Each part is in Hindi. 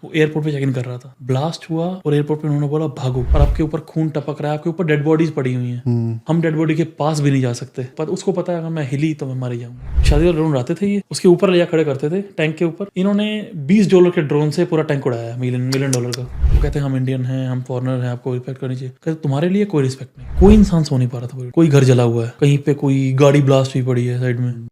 वो एयरपोर्ट पे चेक इन कर रहा था, ब्लास्ट हुआ और एयरपोर्ट पे उन्होंने बोला भागो, और आपके ऊपर खून टपक रहा है, आपके ऊपर डेड बॉडीज पड़ी हुई हैं, हम डेड बॉडी के पास भी नहीं जा सकते, पर उसको पता है अगर मैं हिली तो मैं मर ही जाऊंगा। शादी वाले ड्रोन आते थे, ये उसके ऊपर ले जा खड़े करते थे टैंक के ऊपर। इन्होंने $20 के ड्रोन से पूरा टैंक उड़ाया, मिलियन डॉलर का। वो कहते हैं हम इंडियन हैं, हम फॉरेनर हैं, आपको रिस्पेक्ट करनी चाहिए। कहते तुम्हारे लिए कोई रिस्पेक्ट नहीं, कोई इंसान सो नहीं पा रहा था, कोई घर जला हुआ है, कहीं पे कोई गाड़ी ब्लास्ट हुई पड़ी है साइड में।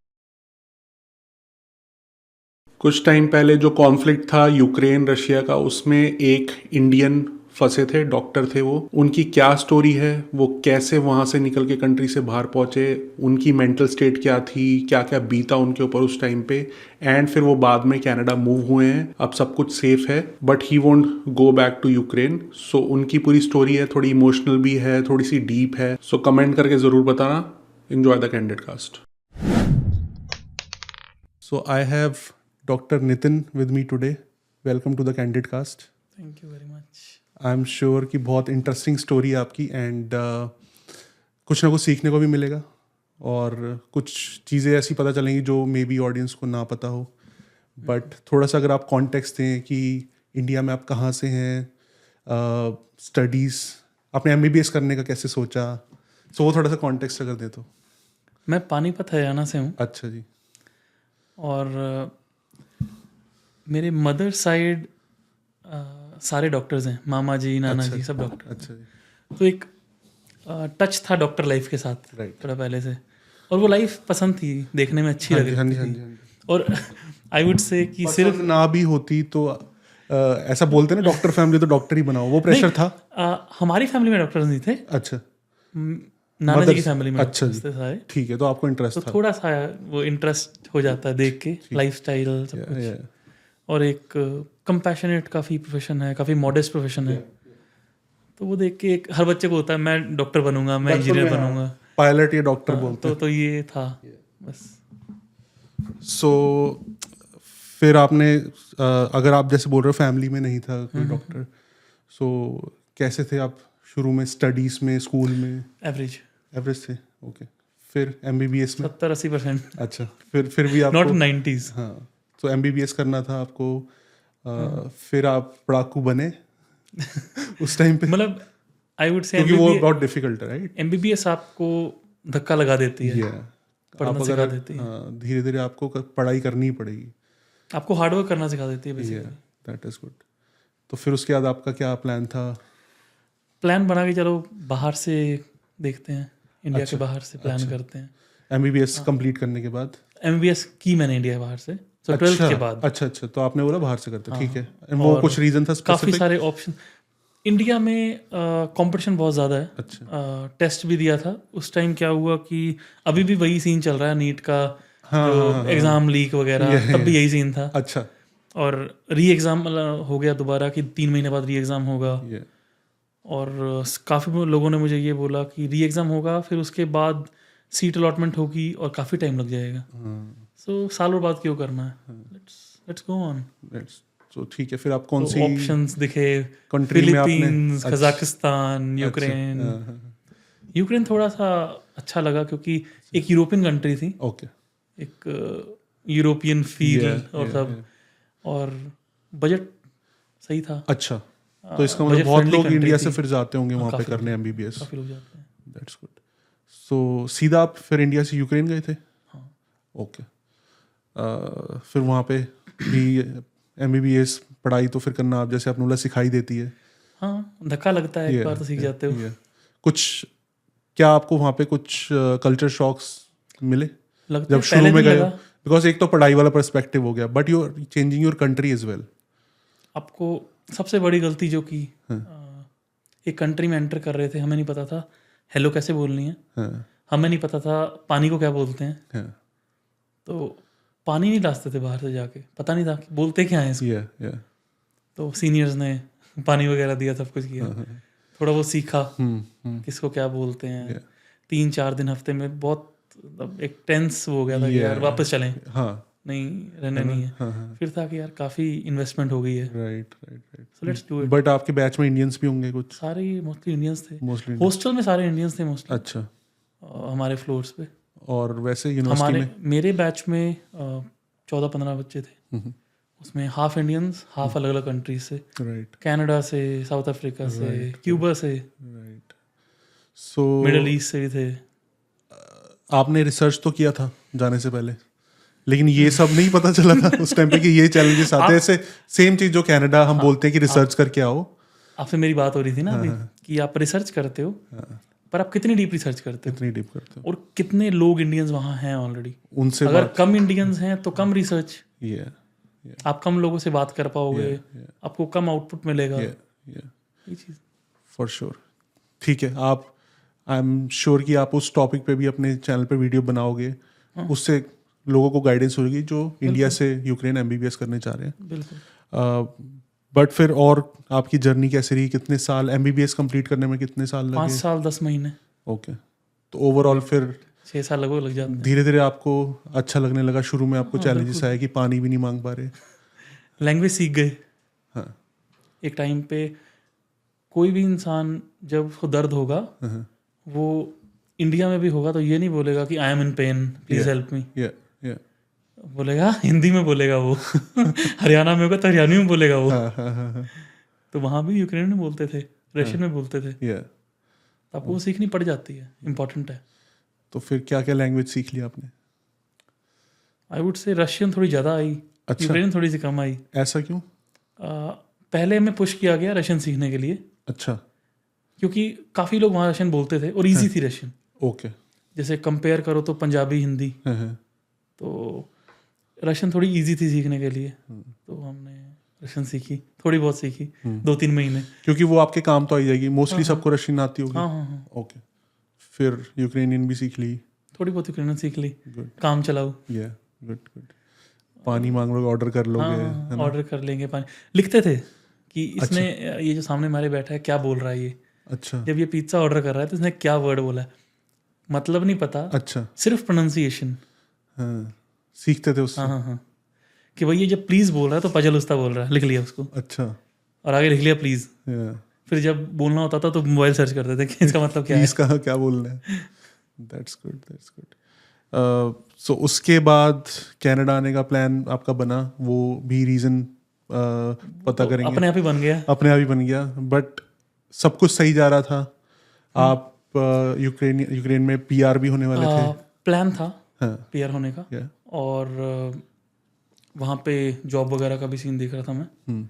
कुछ टाइम पहले जो कॉन्फ्लिक्ट था यूक्रेन रशिया का, उसमें एक इंडियन फंसे थे, डॉक्टर थे वो। उनकी क्या स्टोरी है, वो कैसे वहाँ से निकल के कंट्री से बाहर पहुँचे, उनकी मेंटल स्टेट क्या थी, क्या क्या बीता उनके ऊपर उस टाइम पे, एंड फिर वो बाद में कनाडा मूव हुए हैं, अब सब कुछ सेफ है, but he won't go back to Ukraine. So उनकी पूरी स्टोरी है, थोड़ी इमोशनल भी है, थोड़ी सी डीप है। सो कमेंट करके ज़रूर बताना। Enjoy the candid cast. So I have Dr. Nitin with me today. Welcome to the Candid Cast. Thank you very much. I am sure कि बहुत इंटरेस्टिंग स्टोरी है आपकी, एंड कुछ ना कुछ सीखने को भी मिलेगा और कुछ चीज़ें ऐसी पता चलेंगी जो मे बी ऑडियंस को ना पता हो। बट थोड़ा सा अगर आप कॉन्टेक्स्ट दें कि इंडिया में आप कहाँ से हैं, स्टडीज़, आपने MBBS करने का कैसे सोचा, सो वो थोड़ा सा कॉन्टेक्स्ट अगर दे तो। मैं पानीपत हरियाणा से हूँ, अच्छा जी। और मेरे मदर साइड सारे डॉक्टर्स हैं, मामा जी, नाना जी, सब डॉक्टर। अच्छा जी। तो एक टच था डॉक्टर लाइफ के साथ, Right. थोड़ा पहले से, और वो लाइफ पसंद थी, देखने में अच्छी लग हाँ जी, रही हाँ जी, थी। हाँ जी। और आई वुड से कि सिर्फ ना भी होती तो ऐसा बोलते ना, डॉक्टर फैमिली तो डॉक्टर ही बनाओ, वो प्रेशर था। हमारी फैमिली में डॉक्टर्स नहीं थे, अच्छा। नाना जी की फैमिली में अच्छा डॉक्टर्स जी, थे सारे। ठीक है, तो आपको इंटरेस्ट तो था। थोड़ा सा वो इंटरेस्ट हो जाता है देख के, लाइफस्टाइल सब कुछ। Yeah. और एक कंपैशनेट काफ़ी प्रोफेशन है, काफ़ी मॉडेस्ट प्रोफेशन है। तो वो देख के एक हर बच्चे को होता है मैं डॉक्टर बनूंगा, मैं इंजीनियर बनूंगा, पायलट या डॉक्टर बोलते तो ये था बस। हैं। सो फिर आपने अगर आप जैसे बोल रहे हो फैमिली में नहीं था कोई डॉक्टर, सो कैसे थे आप शुरू में, स्टडीज में, स्कूल में? एवरेज एवरेज थे, ओके। फिर MBBS में? 70-80%। अच्छा, फिर भी आपको नॉट 90s। हाँ, तो MBBS करना था आपको। फिर आप पढ़ाकू बने उस टाइम पे, मतलब आई वुड से क्योंकि वो बहुत डिफिकल्ट है, राइट? MBBS आपको धक्का लगा देती है, पढ़ना आप सिखा अगर देती है, धीरे धीरे आपको पढ़ाई करनी ही पड़ेगी। आपको हार्डवर्क करना सिखा देती है बेसिकली। That is good. तो फिर उसके बाद आपका क्या प्लान था? प्लान बना के चलो बाहर से देखते हैं, इंडिया के बाहर से प्लान करते हैं। MBBS कंप्लीट करने के बाद? MBBS की मैंने इंडिया बाहर से, तो 12th के बाद। अच्छा, तो आपने बोला बाहर से करते, ठीक है। वो कुछ रीजन था काफ़ी स्पेसिफिक? सारे ऑप्शन। इंडिया में कंपटीशन बहुत ज़्यादा है। अच्छा। टेस्ट भी दिया था उस टाइम। क्या हुआ कि अभी भी वही सीन चल रहा है, नीट का जो एग्ज़ाम लीक वगैरह, तब भी यही सीन था। अच्छा। और री एग्ज़ाम हो गया दोबारा कि 3 महीने बाद री एग्ज़ाम होगा। और काफ़ी लोगों ने मुझे ये बोला कि री एग्ज़ाम होगा, फिर उसके बाद सीट अलॉटमेंट होगी और काफ़ी टाइम लग जाएगा। सो सालों बाद क्यों करना है, लेट्स गो ऑन। तो ठीक है, फिर आप कौन सी ऑप्शंस दिखे, कंट्री में आपने? Philippines, Kazakhstan, Ukraine. यूक्रेन थोड़ा सा अच्छा लगा क्योंकि एक यूरोपियन कंट्री थी, ओके, एक यूरोपियन फील और सब, और बजट सही था। अच्छा, तो इसका मतलब बहुत लोग इंडिया से फिर जाते होंगे वहाँ पे करने MBBS। काफ़ी लोग जाते हैं। That's good. सो सीधा आप फिर इंडिया से यूक्रेन गए थे? हाँ। ओके। फिर वहाँ पे भी MBBS पढ़ाई तो फिर करना, आप जैसे आपने बोला, सिखाई देती है। हाँ, धक्का लगता है, एक बार तो सीख जाते हो। कुछ क्या आपको वहाँ पे कुछ कल्चर शॉक्स मिले लगता जब है, शुरू में गए? लगा। बिकॉज एक तो पढ़ाई वाला पर्सपेक्टिव हो गया, but you are changing your country as well. आपको सबसे बड़ी गलती जो की, एक कंट्री में एंटर कर रहे थे, हमें नहीं पता था हेलो कैसे बोलनी है, हमें नहीं पता था पानी को क्या बोलते हैं। तो पानी नहीं लाते थे बाहर से जाके, पता नहीं था कि बोलते क्या है इसको। तो सीनियर्स ने पानी वगैरह दिया, सब कुछ किया, थोड़ा बहुत सीखा किसको क्या बोलते हैं। 3-4 दिन हफ्ते में बहुत एक टेंस हो गया था कि यार वापस चलें, नहीं रहना नहीं है। फिर था कि यार काफ़ी इन्वेस्टमेंट हो गई है, right. So let's do it. But आपके बैच में इंडियंस भी होंगे कुछ? सारे मोस्टली इंडियंस थे, मोस्टली हॉस्टल में सारे इंडियंस थे मोस्टली। अच्छा। हमारे फ्लोर्स पे। और वैसे यूनिवर्सिटी में? मेरे बैच में 14-15 बच्चे थे, उसमें हाफ इंडियंस, हाफ अलग अलग कंट्रीज से, राइट कनाडा से, साउथ अफ्रीका से, क्यूबा से, राइट। सो मिडल ईस्ट से भी थे। आपने रिसर्च तो किया था जाने से पहले, लेकिन ये सब नहीं पता चला था उस टाइम पे कि ये चैलेंजेस आते हैं। ऐसे सेम चीज जो कनाडा हम बोलते हैं कि रिसर्च करके आओ। आपसे मेरी बात हो रही थी ना अभी कि आप रिसर्च करते हो, पर आप कितनी डीप रिसर्च करते हो इतनी डीप करते हो और कितने लोग इंडियंस वहाँ हैं ऑलरेडी। उनसे अगर बात। कम इंडियंस हैं तो कम रिसर्च, ये आप कम लोगों से बात कर पाओगे, आपको कम आउटपुट मिलेगा। ये चीज़ फॉर श्योर। ठीक है, आप आई एम श्योर कि आप उस टॉपिक पे भी अपने चैनल पे वीडियो बनाओगे, उससे लोगों को गाइडेंस होगी जो इंडिया से यूक्रेन एमबीबीएस करने चाह रहे हैं। बिल्कुल। बट फिर और आपकी जर्नी कैसे रही? कितने साल एमबीबीएस कंप्लीट करने में कितने साल 5 लगे? साल 10 महीने, ओके, तो ओवरऑल फिर 6 साल लगभग लग जाते हैं। धीरे धीरे आपको अच्छा लगने लगा? शुरू में आपको चैलेंजेस आए कि पानी भी नहीं मांग पा रहे? लैंग्वेज सीख गए। हाँ एक टाइम पे कोई भी इंसान जब उसको दर्द होगा, वो इंडिया में भी होगा तो ये नहीं बोलेगा कि I am in pen please help me, या या बोलेगा हिंदी में बोलेगा वो। हरियाणा में होगा तो हरियाणवी में बोलेगा वो। तो वहाँ भी यूक्रेन में बोलते थे, रशियन में बोलते थे, या तो आपको वो सीखनी पड़ जाती है, इम्पोर्टेंट है। तो फिर क्या क्या लैंग्वेज सीख लिया आपने? आई वुड से रशियन थोड़ी ज़्यादा आई, अच्छा। यूक्रेन थोड़ी सी कम आई। ऐसा क्यों? पहले हमें पुश किया गया रशियन सीखने के लिए, अच्छा क्योंकि काफ़ी लोग वहाँ रशियन बोलते थे और ईजी थी रशियन। ओके। जैसे कंपेयर करो तो पंजाबी हिंदी, तो रशियन थोड़ी इजी थी सीखने के लिए, तो हमने रशियन सीखी, थोड़ी बहुत सीखी 2-3 महीने। क्योंकि वो आपके काम तो आई जाएगी, मोस्टली सबको रशियन आती होगी। हाँ हाँ हाँ, ओके, फिर यूक्रेनियन भी सीख ली? थोड़ी बहुत यूक्रेनियन सीख ली, गुड, काम चलाओ। या गुड गुड। पानी मांग लोगे, ऑर्डर कर लोगे, है हाँ, ना? ऑर्डर कर लेंगे पानी। लिखते थे कि इसने ये जो सामने हमारे बैठा है क्या बोल रहा है ये, अच्छा जब ये पिज्ज़ा ऑर्डर कर रहा है तो इसने क्या वर्ड बोला है, मतलब नहीं पता, अच्छा। सिर्फ प्रोनाउंसिएशन। हाँ, सीखते थे उससे? हाँ हाँ हाँ, कि भाई ये जब प्लीज़ बोल रहा है तो पजल उस्ता बोल रहा है, लिख लिया उसको अच्छा। और आगे लिख लिया प्लीज़। या फिर जब बोलना होता था तो मोबाइल सर्च करते थे कि इसका मतलब क्या है। प्लीज कहाँ क्या बोलना है? That's good, that's good. So उसके बाद कनाडा आने का प्लान आपका बना, वो भी रीज़न पता करेंगे? अपने आप ही बन गया। अपने आप ही बन गया, बट सब कुछ सही जा रहा था। आप यूक्रेन में पीआर भी होने वाले थे? प्लान था हाँ पीआर होने का, या और वहाँ पे जॉब वगैरह का भी सीन देख रहा था मैं,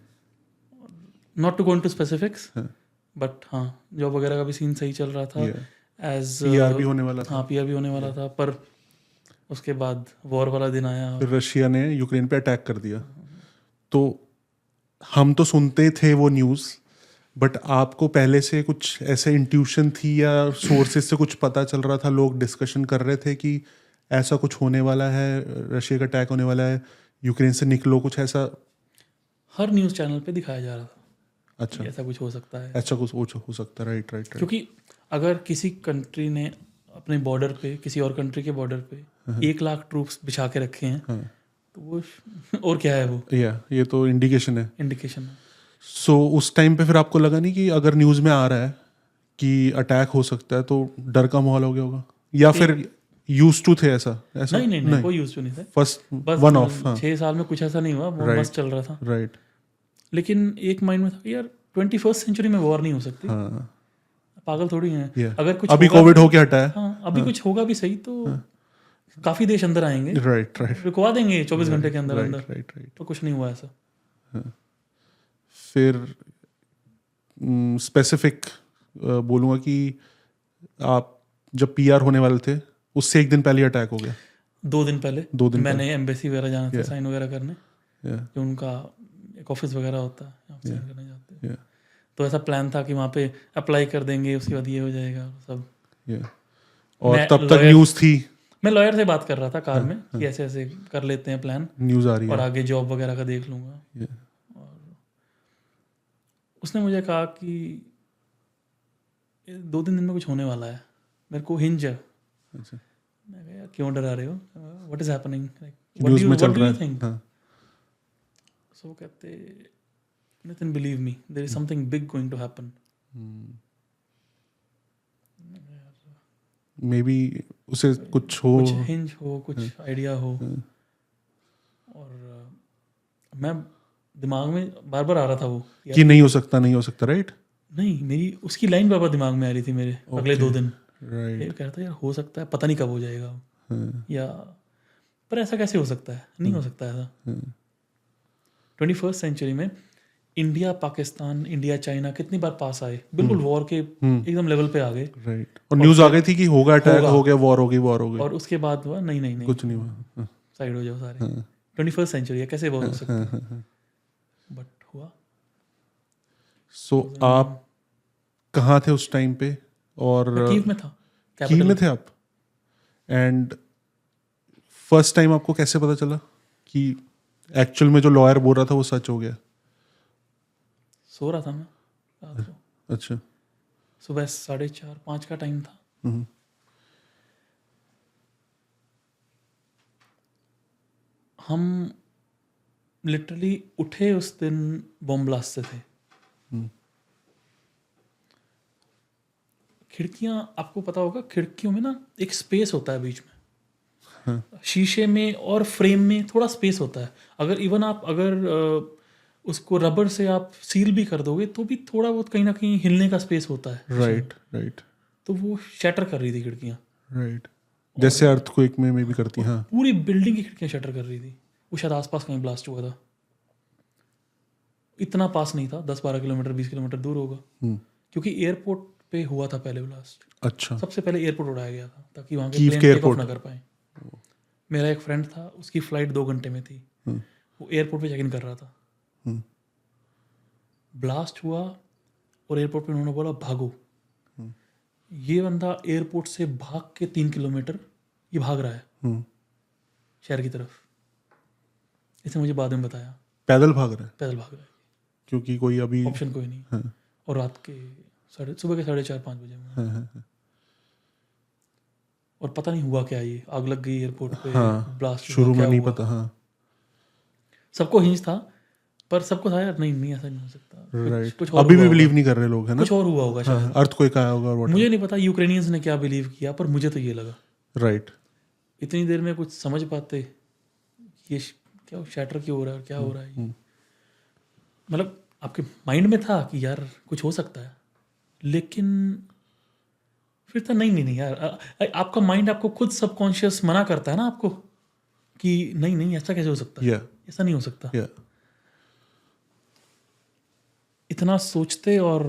not to go into specifics, but हाँ जॉब वगैरह का भी सीन सही चल रहा था। एज पीआर भी होने वाला था? हाँ पीआर भी होने वाला था, पर उसके बाद वॉर वाला दिन आया। फिर रशिया ने यूक्रेन पे अटैक कर दिया। तो हम तो सुनते थे वो न्यूज़, बट आपको पहले से कुछ ऐसे इंट्यूशन थी या सोर्सेज से कुछ पता चल रहा था, लोग डिस्कशन कर रहे थे कि ऐसा कुछ होने वाला है, रशिया का अटैक होने वाला है, यूक्रेन से निकलो, कुछ ऐसा? हर न्यूज़ चैनल पे दिखाया जा रहा था अच्छा, कि ऐसा कुछ हो सकता है, ऐसा कुछ हो सकता है। Right right right. क्योंकि अगर किसी कंट्री ने अपने बॉर्डर पे, किसी और कंट्री के बॉर्डर पे 1 लाख ट्रूप्स बिछा के रखे हैं, तो वो और क्या है वो, या ये तो इंडिकेशन है, इंडिकेशन है। सो उस टाइम पे फिर आपको लगा नहीं कि अगर न्यूज़ में आ रहा है कि अटैक हो सकता है तो डर का माहौल हो गया होगा, या फिर यूज टू थे ऐसा? नहीं नहीं नहीं, कोई यूज तो नहीं था, फर्स्ट बस वन ऑफ? 6 साल में कुछ ऐसा नहीं हुआ, वो मस्त चल रहा था। राइट। लेकिन एक माइंड में था कि यार 21st सेंचुरी में वॉर नहीं हो सकती, हाँ पागल थोड़ी हैं। Yeah. अगर कुछ अभी होगा कोविड होके हटा है। हाँ अभी कुछ होगा भी सही तो काफी देश अंदर आएंगे, राइट राइट रुकवा देंगे 24 घंटे के अंदर अंदर, राइट राइट। तो कुछ नहीं हुआ ऐसा। फिर स्पेसिफिक बोलूँगा कि आप जब पीआर होने वाले थे उससे एक दिन पहले अटैक हो गया? 2 दिन पहले दो दिन मैंने एम्बेसी वगैरह जाना था, साइन वगैरह करने, Yeah, जो उनका एक ऑफिस वगैरह होता है, यहाँ साइन करने जाते हैं। yeah, तो ऐसा प्लान था कि वहाँ पे अप्लाई कर देंगे, उसके बाद ये हो जाएगा सब। yeah. और मैं तब तक lawyer- न्यूज़ थी? मैं लॉयर से बात कर रहा था कार में कि ऐसे ऐसे कर लेते हैं प्लान, न्यूज़ आ रही और है? आगे जॉब वगैरह का देख लूँगा। Yeah, उसने मुझे कहा कि 2-3 दिन में कुछ होने वाला है, मेरे को हिंज है। अच्छा, मैं कहा यार क्यों डरा रहे हो, व्हाट इज हैपनिंग, न्यूज़ में चल रहा है। हाँ सो वो कहते Nitin believe me there is something big going to happen. Maybe उसे कुछ हो, कुछ हिंज हो, कुछ आइडिया हो। और मैं दिमाग में बार बार आ रहा था वो यार, कि नहीं हो सकता, राइट? नहीं, मेरी उसकी लाइन बार बार दिमाग में आ रही थी मेरे अगले 2 दिन। राइट। ये कह रहा था यार हो सकता है, पता नहीं कब हो जाएगा या, पर ऐसा कैसे हो सकता है, नहीं हो सकता ऐसा। 21st सेंचुरी में इंडिया पाकिस्तान, इंडिया चाइना कितनी बार पास आए, बिल्कुल वॉर के एकदम लेवल पे आ गए, राइट। और न्यूज़ आ गई थी कि होगा अटैक, होगा। हो गया, वॉर हो गई। और उसके बाद हुआ नहीं, कुछ नहीं हुआ। साइड हो जाओ सारे। 21st सेंचुरी है, कैसे वॉर हो सकता है, बट हुआ। सो आप कहाँ थे उस टाइम पे? और मैं कीव में था, कीव कैपिटल में थे आप? एंड फर्स्ट टाइम आपको कैसे पता चला कि एक्चुअल में जो लॉयर बोल रहा था वो सच हो गया? सो रहा था मैं रात को, अच्छा। सुबह 4:30-5 का टाइम था। हम लिटरली उठे उस दिन बॉम्ब ब्लास्ट से थे। खिड़कियां, आपको पता होगा खिड़कियों में ना एक स्पेस होता है बीच में, शीशे में और फ्रेम में थोड़ा स्पेस होता है। अगर इवन आप अगर उसको रबर से आप सील भी कर दोगे तो भी थोड़ा बहुत कहीं ना कहीं हिलने का स्पेस होता है। राइट। तो वो शटर कर रही थी खिड़कियां, राइट। जैसे अर्थक्वेक में भी करती हैं। हाँ। पूरी बिल्डिंग की खिड़कियां शटर कर रही थी। वो शायद आसपास कहीं ब्लास्ट हुआ था, इतना पास नहीं था, 10-12 किलोमीटर 20 किलोमीटर दूर होगा, क्योंकि एयरपोर्ट पे हुआ था पहले ब्लास्ट। अच्छा। सबसे पहले एयरपोर्ट उड़ाया गया था ताकि वहाँ के कीव प्लेन के टेक ऑफ एयरपोर्ट? ना कर पाए। मेरा एक फ्रेंड था, उसकी फ्लाइट 2 घंटे में थी, वो एयरपोर्ट पे चेक इन कर रहा था, ब्लास्ट हुआ और एयरपोर्ट पे उन्होंने बोला भागो। ये बंदा एयरपोर्ट से भाग के 3 किलोमीटर ये भाग रहा है शहर की तरफ। इसने मुझे बाद में बताया पैदल भाग रहा है? पैदल भाग रहा है, क्योंकि कोई अभी ऑप्शन कोई नहीं। और रात के सुबह के 4:30-5 बजे में। और पता नहीं हुआ क्या, ये आग लग गई एयरपोर्ट पे, ब्लास्ट हुआ, शुरू में क्या नहीं हुआ? पता। हाँ। सबको हिंज था, पर सबको था यार नहीं ऐसा नहीं हो सकता। राइट। कुछ और अभी हुआ भी होगा, बिलीव नहीं कर रहे लोग, है ना? कुछ और हुआ होगा शायद। अर्थक्वेक आया होगा और मुझे नहीं पता यूक्रेनियंस ने क्या बिलीव किया, पर मुझे तो ये लगा राइट। इतनी देर में कुछ समझ पाते ये क्या शैटर क्यों हो रहा है, क्या हो रहा है ये। मतलब आपके माइंड में था कि यार कुछ हो सकता है, लेकिन फिर था नहीं यार, आपका माइंड आपको खुद सबकॉन्शियस मना करता है ना आपको कि नहीं ऐसा कैसे हो सकता है, ऐसा नहीं हो सकता। इतना सोचते और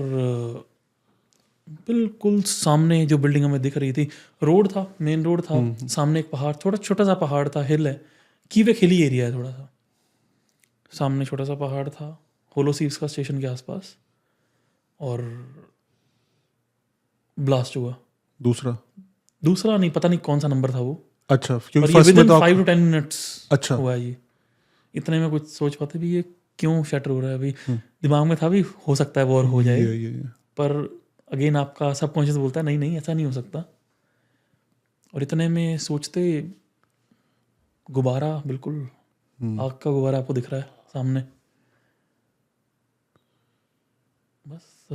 बिल्कुल सामने जो बिल्डिंग हमें दिख रही थी, रोड था, मेन रोड था, सामने एक पहाड़, छोटा सा पहाड़ था, हिल है, कीव एक हिली एरिया है थोड़ा सा, सामने छोटा सा पहाड़ था होलोसीव्स का स्टेशन के आसपास, और ब्लास्ट हुआ। दूसरा नहीं, पता नहीं कौन सा नंबर था वो। अच्छा, क्योंकि फर्स्ट में तो 5 to 10 मिनट्स अच्छा हुआ ये। इतने में कुछ सोच पाते भी ये क्यों शटर हो रहा है, अभी दिमाग में था भी हो सकता है वॉर हो जाए, पर अगेन आपका सबकॉन्शियस बोलता है नहीं ऐसा नहीं हो सकता। और इतने में सोचते गुब्बारा, बिल्कुल आग का गुब्बारा आपको दिख रहा है सामने, बस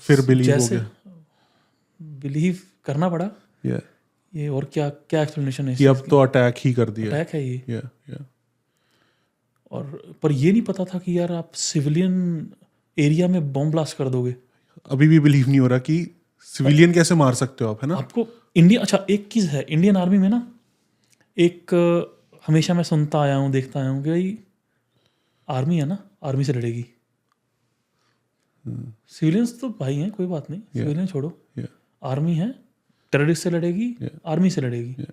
फिर बिलीव हो गया, बिलीव करना पड़ा ये। और क्या एक्सप्लेनेशन है कि अब तो अटैक ही कर दिया, अटैक है ये। और पर ये नहीं पता था कि यार आप सिविलियन एरिया में बॉम्ब ब्लास्ट कर दोगे। अभी भी बिलीव नहीं हो रहा कि सिविलियन कैसे मार सकते हो आप, है ना? आपको इंडिया, अच्छा एक चीज़ है इंडियन आर्मी में ना, एक हमेशा मैं सुनता आया हूँ, देखता आया हूँ कि भाई आर्मी है ना, आर्मी से लड़ेगी, सिविलियंस तो भाई हैं, कोई बात नहीं, सिविलियन छोड़ो, आर्मी है, टेररिस्ट से लड़ेगी, आर्मी से लड़ेगी।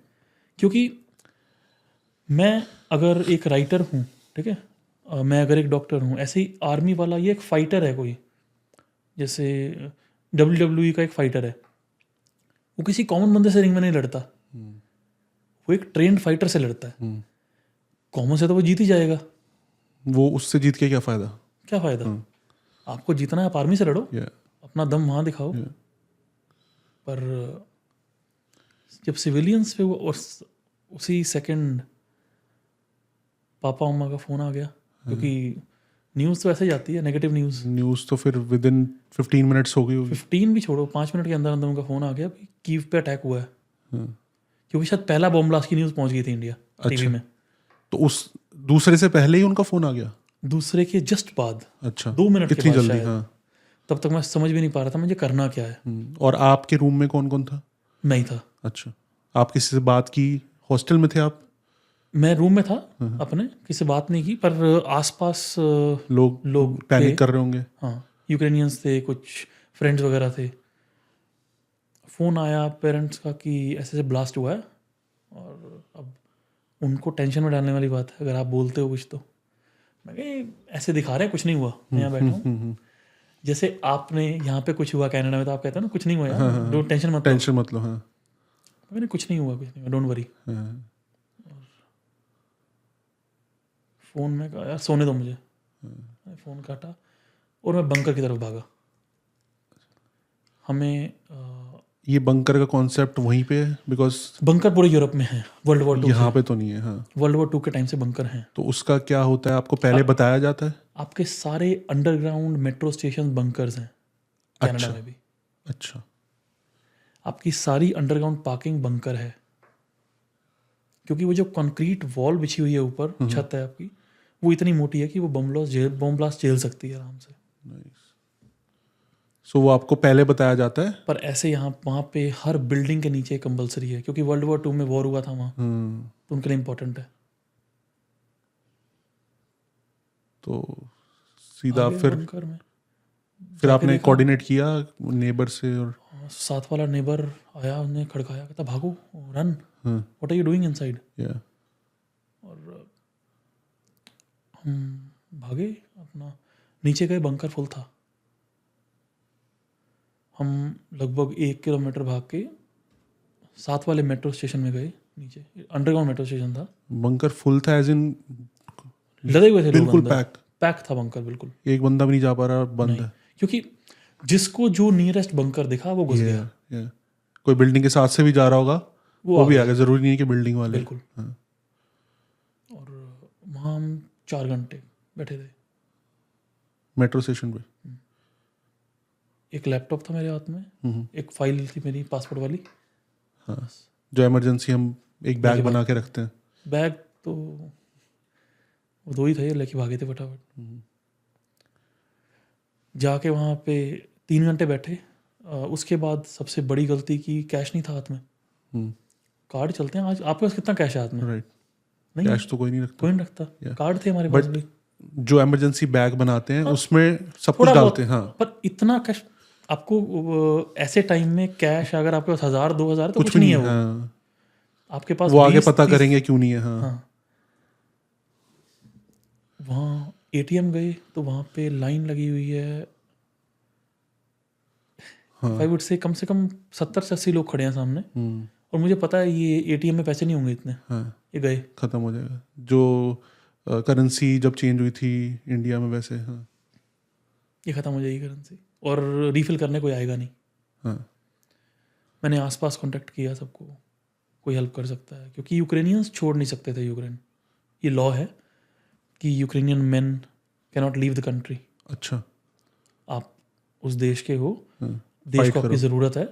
क्योंकि मैं अगर एक राइटर हूँ, ठीक है, मैं अगर एक डॉक्टर हूँ, ऐसे ही आर्मी वाला ये एक फाइटर है, कोई जैसे WWE का एक फाइटर है, वो किसी कॉमन बंदे से रिंग में नहीं लड़ता, वो एक ट्रेंड फाइटर से लड़ता है। कॉमन से तो वो जीत ही जाएगा, वो उससे जीत के क्या फ़ायदा? आपको जीतना है, आप आर्मी से लड़ो, अपना दम वहाँ दिखाओ। पर जब सिविलियंस पे वो, और उसी सेकंड पापा मम्मा का फ़ोन आ गया, क्योंकि न्यूज़ तो ऐसे ही जाती है, नेगेटिव न्यूज़ तो फिर विदिन 15 मिनट्स हो गई होगी। 15 भी छोड़ो, 5 मिनट के अंदर अंदर उनका फ़ोन आ गया, कीव पे अटैक हुआ है। क्योंकि शायद पहला बॉम्ब ब्लास्ट की न्यूज़ पहुंच गई थी इंडिया टीवी में। तो उस दूसरे से पहले ही उनका फ़ोन आ गया? दूसरे के जस्ट बाद अच्छा 2 मिनट के इतनी बाद जल्दी शायद। हाँ। तब तक मैं समझ भी नहीं पा रहा था मुझे करना क्या है। और आपके रूम में कौन कौन था? मैं ही था। अच्छा, आप किसी से बात की? हॉस्टल में थे आप? मैं रूम में था अपने, किसी से बात नहीं की, पर आसपास लोग थे। पैनिक कर रहे होंगे। हाँ, यूक्रेनियंस थे, कुछ फ्रेंड्स वगैरह थे। फ़ोन आया पेरेंट्स का कि ऐसे ऐसे ब्लास्ट हुआ है, और अब उनको टेंशन में डालने वाली बात है अगर आप बोलते हो कुछ तो। मैं कहा ऐसे दिखा रहे हैं कुछ नहीं हुआ, मैं यहाँ बैठा हूँ। जैसे आपने यहाँ पे कुछ हुआ कनाडा में तो आप कहते हो ना कुछ नहीं हुआ यार, डोंट टेंशन मत लो। टेंशन मत लो। हाँ मैंने कुछ नहीं हुआ, डोंट वरी। हाँ। फ़ोन में कहा यार सोने दो मुझे, फ़ोन काटा और मैं बंकर की तरफ भागा। हमें ये बंकर का कॉन्सेप्ट वहीं पे है? बिकॉज बंकर पूरे यूरोप में है, वर्ल्ड वॉर 2 यहाँ से। पे तो नहीं है। हाँ, वर्ल्ड वॉर 2 के टाइम से बंकर हैं। तो उसका क्या होता है, आपको पहले बताया जाता है? आपके सारे अंडरग्राउंड मेट्रो स्टेशन बंकर्स हैं कनाडा अच्छा में भी। अच्छा। आपकी सारी अंडरग्राउंड पार्किंग बंकर है, क्योंकि वो जो कंक्रीट वॉल बिछी हुई है ऊपर, छत है आपकी, वो इतनी मोटी है कि वो बम ब्लास्ट झेल सकती है आराम से। सो वो आपको पहले बताया जाता है? पर ऐसे यहाँ वहाँ पे हर बिल्डिंग के नीचे कंपलसरी है, क्योंकि वर्ल्ड वॉर 2 में वॉर हुआ था वहाँ, तो उनके लिए इम्पोर्टेंट है। तो सीधा आगे फिर बंकर में आपने देखा, कोऑर्डिनेट किया नेबर से? और साथ वाला नेबर आया, उसने खड़काया, कहता भागो, run, what are you doing inside. या और हम भागे अपना, नीचे गए, बंकर फुल था। हम लगभग 1 किलोमीटर भाग के साथ वाले मेट्रो स्टेशन में गए, नीचे अंडरग्राउंड मेट्रो स्टेशन था। बंकर फुल था एज इन लदे हुए थे लोग बिल्कुल अंदर, पैक? पैक था बंकर बिल्कुल। एक बंदा भी नहीं जा पा रहा, बंद नहीं, है? क्योंकि जिसको जो नियरेस्ट बंकर दिखा वो घुस गया। या कोई बिल्डिंग के साथ से भी जा रहा होगा, वो भी आ आ गया। जरूरी नहीं है कि बिल्डिंग वाले। बिल्कुल। हाँ। और वहाँ हम 4 घंटे बैठे थे। मेट्रो स्टेशन पे? एक लैपटॉप था मेरे हाथ में, एक फाइल थी मेरी पासपोर्ट वाली। हाँ, जो इमरजेंसी हम एक बैग बना के रखते हैं। बैग तो वो 2 ही थे, लेके भागे थे फटाफट। जाके वहाँ पे 3 घंटे बैठे। उसके बाद सबसे बड़ी गलती की, कैश नहीं था हाथ में। कार्ड चलते हैं आज, आपके पास कितना कैश है हाथ में? राइट। नहीं, कैश तो कोई नहीं रखता। कोई नहीं रखता। कार्ड थे हमारे But पास भी, जो इमरजेंसी बैग बनाते हैं उसमें सब कुछ थोड़ा डालते हैं। बहुत। हाँ, पर इतना कैश आपको ऐसे टाइम में कैश अगर आपके पास 1000-2000 तो कुछ कुछ भी नहीं है नहीं। वो। हाँ, आपके पास वो आगे 20, पता 30 करेंगे क्यों नहीं है। हाँ, हाँ। वहाँ एटीएम गए तो वहाँ पे लाइन लगी हुई है। आई वुड से कम 70 से 80 लोग खड़े हैं सामने, और मुझे पता है ये एटीएम में पैसे नहीं होंगे इतने। हाँ, ये गए, खत्म हो जाएगा। जो करेंसी जब चेंज हुई थी इंडिया में वैसे। हाँ ये ख़त्म हो जाएगी करेंसी, और रीफिल करने कोई आएगा नहीं। हाँ। मैंने आसपास कांटेक्ट किया सबको, कोई हेल्प कर सकता है, क्योंकि यूक्रेनियंस छोड़ नहीं सकते थे यूक्रेन। ये लॉ है कि Ukrainian main can not leave the country. अच्छा। आप उस देश के हो, हाँ, देश fight को आपकी करो। ज़रूरत है,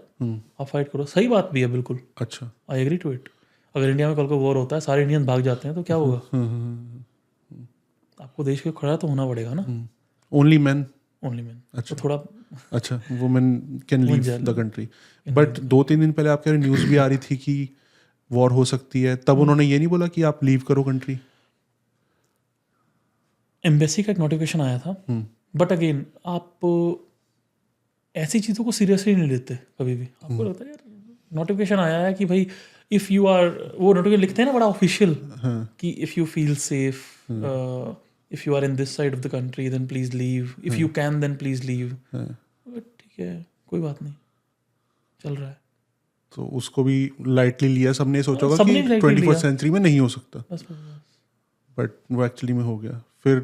आप फाइट करो। सही बात भी है बिल्कुल, अच्छा। I agree to it. अगर इंडिया में कल को वॉर होता है, सारे इंडियन भाग जाते हैं तो क्या होगा? आपको देश के खड़ा तो होना पड़ेगा ना। Only man? Only man. अच्छा। तो थोड़ा अच्छा, women can leave the country. But 2-3 दिन पहले आपके न्यूज़ भी आ रही थी कि वॉर हो सकती है, तब उन्होंने ये नहीं बोला कि आप लीव करो कंट्री? एम्बेसी का एक नोटिफिकेशन आया था, बट अगेन आप ऐसी चीज़ों को सीरियसली नहीं लेते कभी भी। आपको लगता है यार नोटिफिकेशन आया है कि भाई इफ़ यू आर, वो नोटिफिकेशन लिखते हैं ना बड़ा ऑफिशियल, कि if you feel safe, if you are in this side of the country then please leave, if you can then please leave. ठीक है, कोई बात नहीं, चल रहा है। तो उसको भी लाइटली लिया सबने, सोचा होगा सबने कि lightly 21st लिया। सेंचुरी में नहीं हो सकता, बस बट वो एक्चुअली में हो गया। फिर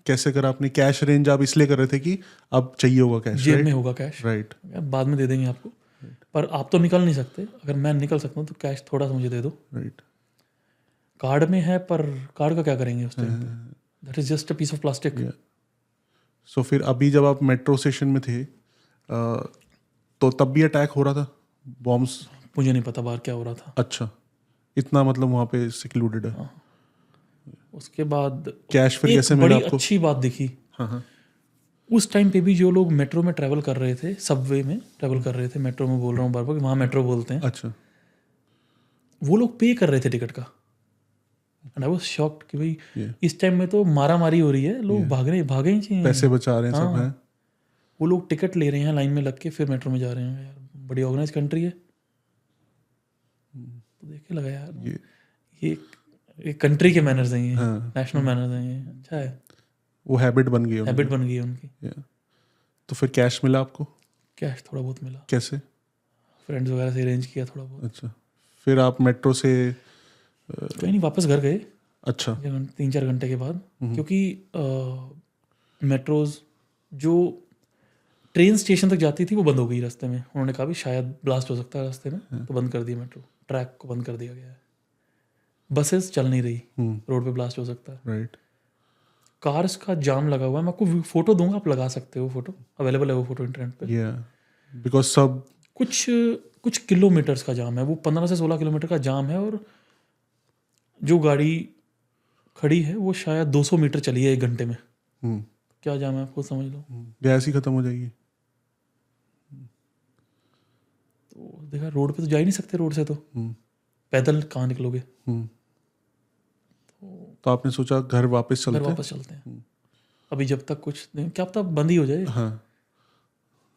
कैसे करा आपने? कैश रेंज आप इसलिए कर रहे थे कि अब चाहिए होगा कैश, जेब में होगा कैश, राइट? बाद में दे देंगे आपको, पर आप तो निकल नहीं सकते। अगर मैं निकल सकता हूँ तो कैश थोड़ा सा मुझे दे दो। राइट। कार्ड में है, पर कार्ड का क्या करेंगे उस टाइम पे? That is just a piece of plastic. So फिर अभी जब आप मेट्रो स्टेशन में थे तो तब भी अटैक हो रहा था, बॉम्ब्स? मुझे नहीं पता बाहर क्या हो रहा था। अच्छा, इतना मतलब वहाँ पे सिक्लूडेड है। उसके बाद कैश फिर एक कैसे मिला बड़ी आपको? अच्छी बात दिखी, हाँ हाँ उस टाइम पे भी जो लोग मेट्रो में ट्रैवल कर रहे थे, सबवे में ट्रैवल कर रहे थे, मेट्रो में बोल रहा हूँ बार बार कि वहाँ मेट्रो बोलते हैं, अच्छा वो लोग पे कर रहे थे टिकट का। एंड आई वाज शॉक्ड कि भाई Yeah. इस टाइम में तो मारा मारी हो रही है, लोग भागे ही चाहिए, पैसे बचा रहे हैं सब हाँ। हैं। वो लोग टिकट ले रहे हैं लाइन में लग के, फिर मेट्रो में जा रहे हैं। यार बड़ी ऑर्गेनाइज कंट्री है। तो देख के लगा यार ये ये कंट्री के मैनर्स हैं, ये हाँ। नेशनल मैनर्स हैं, ये अच्छा है, वो हैबिट बन गई उनकी। हैबिट बन गई है उनकी। Yeah. तो फिर कैश मिला आपको कैश थोड़ा बहुत मिला, कैसे? फ्रेंड्स वगैरह से अरेंज किया थोड़ा बहुत। अच्छा फिर आप मेट्रो से कहीं नहीं, वापस घर गए अच्छा 3-4 घंटे के बाद, क्योंकि मेट्रोज जो ट्रेन स्टेशन तक जाती थी वो बंद हो गई रास्ते में। उन्होंने कहा भी शायद ब्लास्ट हो सकता है रास्ते में, तो बंद कर दिया, मेट्रो ट्रैक को बंद कर दिया गया है। बसेस चल नहीं रही, रोड पे ब्लास्ट हो सकता है। राइट। कार्स का जाम लगा हुआ है, मैं आपको फोटो दूंगा, आप लगा सकते हो, फोटो अवेलेबल है वो फोटो इंटरनेट पे। या बिकॉज सब कुछ किलोमीटर्स का जाम है, वो 15 से 16 किलोमीटर का जाम है, और जो गाड़ी खड़ी है वो शायद 200 मीटर चली है 1 घंटे में। क्या जाम है आपको समझ लो। गैस ही खत्म हो जाएगी। तो देखा, रोड पे तो जा ही नहीं सकते, रोड से तो पैदल कहाँ निकलोगे। तो आपने सोचा घर वापस घर चलते वापस चलते हैं, अभी जब तक कुछ नहीं, क्या पता बंद ही हो जाए। हाँ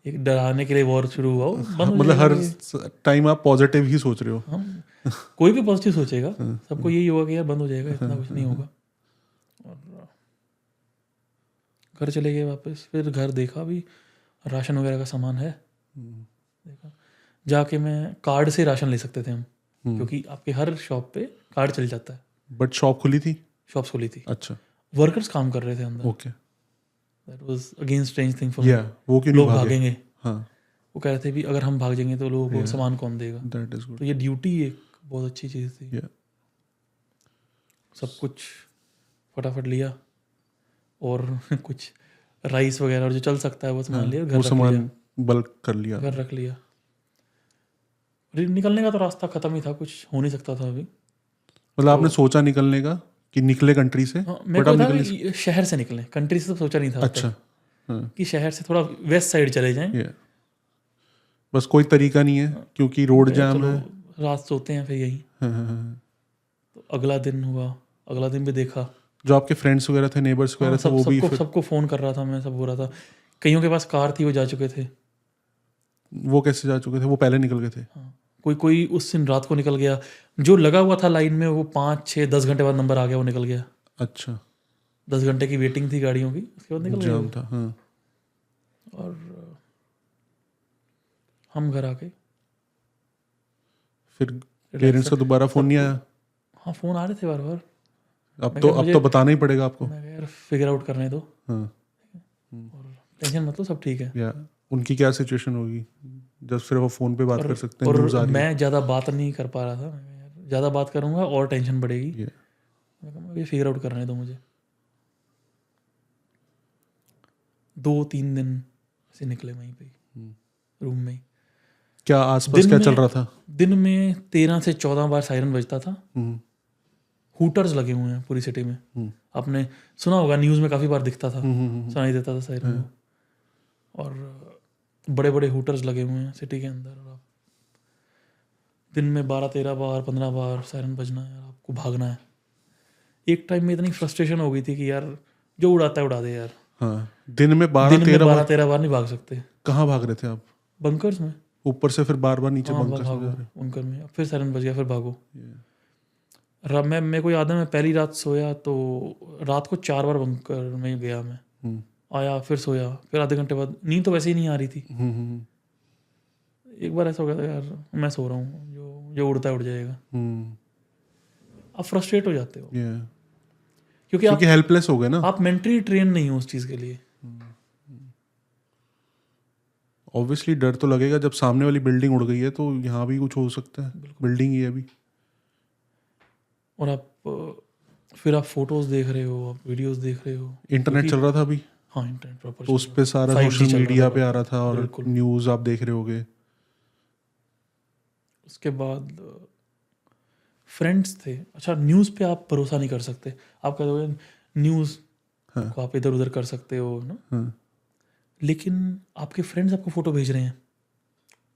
एक डराने के लिए वॉर शुरू हुआ हो, बंद हो मतलब जाएगा हर ये। टाइम आप पॉजिटिव ही सोच रहे हो। हम कोई भी पॉजिटिव सोचेगा, सबको यही होगा कि यार बंद हो जाएगा, इतना कुछ नहीं होगा। और घर चले गए वापस, फिर घर देखा भी राशन वगैरह का सामान है, देखा जाके मैं कार्ड से राशन ले सकते थे हम, क्योंकि आपके हर शॉप पे कार्ड चल जाता है। बट शॉप खुली थी? शॉप्स खुली थी, अच्छा वर्कर्स काम कर रहे थे अंदर। Okay that was again strange thing for या वो क्यों नहीं लोग भागे? भागेंगे, हाँ वो कह रहे थे भी अगर हम भाग जाएंगे तो लोगों को सामान कौन देगा। That is good. तो ये ड्यूटी एक बहुत अच्छी चीज़ थी। या सब कुछ फटाफट लिया, और कुछ राइस वगैरह और जो चल सकता है वो सामान लिया, घर वो रख सामान लिया, बल्क कर लिया। घर रख लिया। निकलने का तो रास्ता खत्म ही था, कुछ हो नहीं सकता था अभी। मतलब आपने सोचा निकलने का कि निकले कंट्री से? हाँ, मेरे को था कि शहर से निकले, कंट्री से तो सोचा नहीं था अब अच्छा तक, कि शहर से थोड़ा वेस्ट साइड चले जाएं। या बस कोई तरीका नहीं है क्योंकि रोड जाम चलो है। रात सोते हैं फिर यहीं। हाँ। तो अगला दिन हुआ, अगला दिन भी देखा। जो आपके फ्रेंड्स वगैरह थे, नेबर्स वगैरह थे, वो भी सबको फ़ोन कर रहा था मैं, सब हो रहा था। कईयों के पास कार थी, वो जा चुके थे। वो कैसे जा चुके थे? वो पहले निकल गए थे? हाँ, कोई उस दिन रात को निकल गया, जो लगा हुआ था लाइन में, वो 5-6-10 घंटे बाद नंबर आ गया, वो निकल गया। अच्छा 10 घंटे की वेटिंग थी गाड़ियों की, उसके बाद निकल गया जाम वो। था। हाँ और हम घर आ गए। फिर पेरेंट्स का दोबारा फोन नहीं आया? हाँ, फ़ोन आ रहे थे बार बार। अब तो बताना ही पड़ेगा आपको। मैं कहा यार फिगर आउट करने दो, हाँ और टेंशन मत लो, सब ठीक है। या उनकी क्या सिचुएशन होगी जब फिर वो फोन पे बात कर सकते हैं? और न्यूज़ आ रही है। मैं ज़्यादा बात नहीं कर पा रहा था। मैं कहा यार ज़्यादा बात करूँगा और टेंशन बढ़ेगी। Yeah. मैं कहा ये फिगर आउट करने दो मुझे। 2-3 दिन से निकले वहीं पे रूम में ही। क्या आसपास क्या चल रहा था? दिन में 13 से 14 बार सायरन बजता था। हम्म, हूटर्स लगे हुए हैं पूरी सिटी में। आपने सुना होगा, न्यूज़ में काफ़ी बार दिखता था, सुनाई देता था सायरन। और बड़े बड़े हूटर्स लगे हुए हैं सिटी के अंदर, और आप दिन में 12-13 बार 15 बार सायरन बजना है और आपको भागना है। एक टाइम में इतनी फ्रस्ट्रेशन हो गई थी कि यार जो उड़ाता है उड़ा दे यार। हाँ दिन में 12-13 बार नहीं भाग सकते। कहाँ भाग रहे थे आप? बंकर्स में। ऊपर से फिर बार बार नीचे हाँ, बंकर्स में भागो जा रहे? बंकर में, फिर सायरन बज गया, फिर भागो। मैं मेरे को याद है, मैं पहली रात सोया तो रात को 4 बार बंकर में गया मैं। आया, फिर सोया, फिर आधे घंटे बाद नींद तो वैसे ही नहीं आ रही थी। एक बार ऐसा हो गया था यार, मैं सो रहा हूँ, जो उड़ता है उड़ जाएगा। आप फ्रस्ट्रेट हो जाते हो क्योंकि हेल्पलेस हो गए ना आप मेंटली ट्रेन नहीं हो उस चीज़ के लिए। ऑब्वियसली डर तो लगेगा जब सामने वाली बिल्डिंग उड़ गई है, तो यहाँ भी कुछ हो सकता है, बिल्डिंग ही है अभी। और आप फिर आप फोटोज देख रहे हो, आप वीडियोस देख रहे हो। इंटरनेट चल रहा था अभी? हाँ, इंटरनेट प्रॉपर, तो उस पे सारा 5G सोशल चल रहा मीडिया था पे आ रहा था और बिल्कुल। न्यूज़ आप देख रहे होगे। उसके बाद फ्रेंड्स थे। अच्छा, न्यूज़ पे आप भरोसा नहीं कर सकते। आप कह दोगे न्यूज़ को आप इधर उधर कर सकते हो ना, लेकिन आपके फ्रेंड्स आपको फोटो भेज रहे हैं,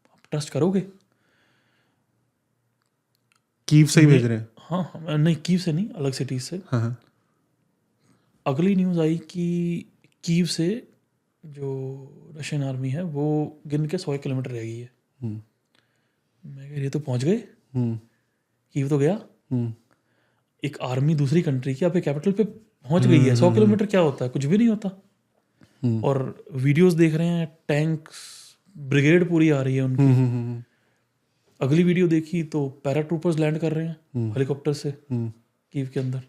आप ट्रस्ट करोगे? कीव से ही भेज रहे हैं? हाँ, नहीं कीव से नहीं, अलग सिटीज से। हाँ। अगली न्यूज़ आई कि कीव से जो रशियन आर्मी है वो गिन के 100 किलोमीटर रह गई है। मैं कह, ये तो पहुंच गए, कीव तो गया। एक आर्मी दूसरी कंट्री की आपके कैपिटल पे पहुंच गई है, 100 किलोमीटर क्या होता है, कुछ भी नहीं होता। और वीडियोस देख रहे हैं, टैंक्स ब्रिगेड पूरी आ रही है उनकी। अगली वीडियो देखी तो पैराट्रूपर्स लैंड कर रहे हैं हेलीकॉप्टर से कीव के अंदर।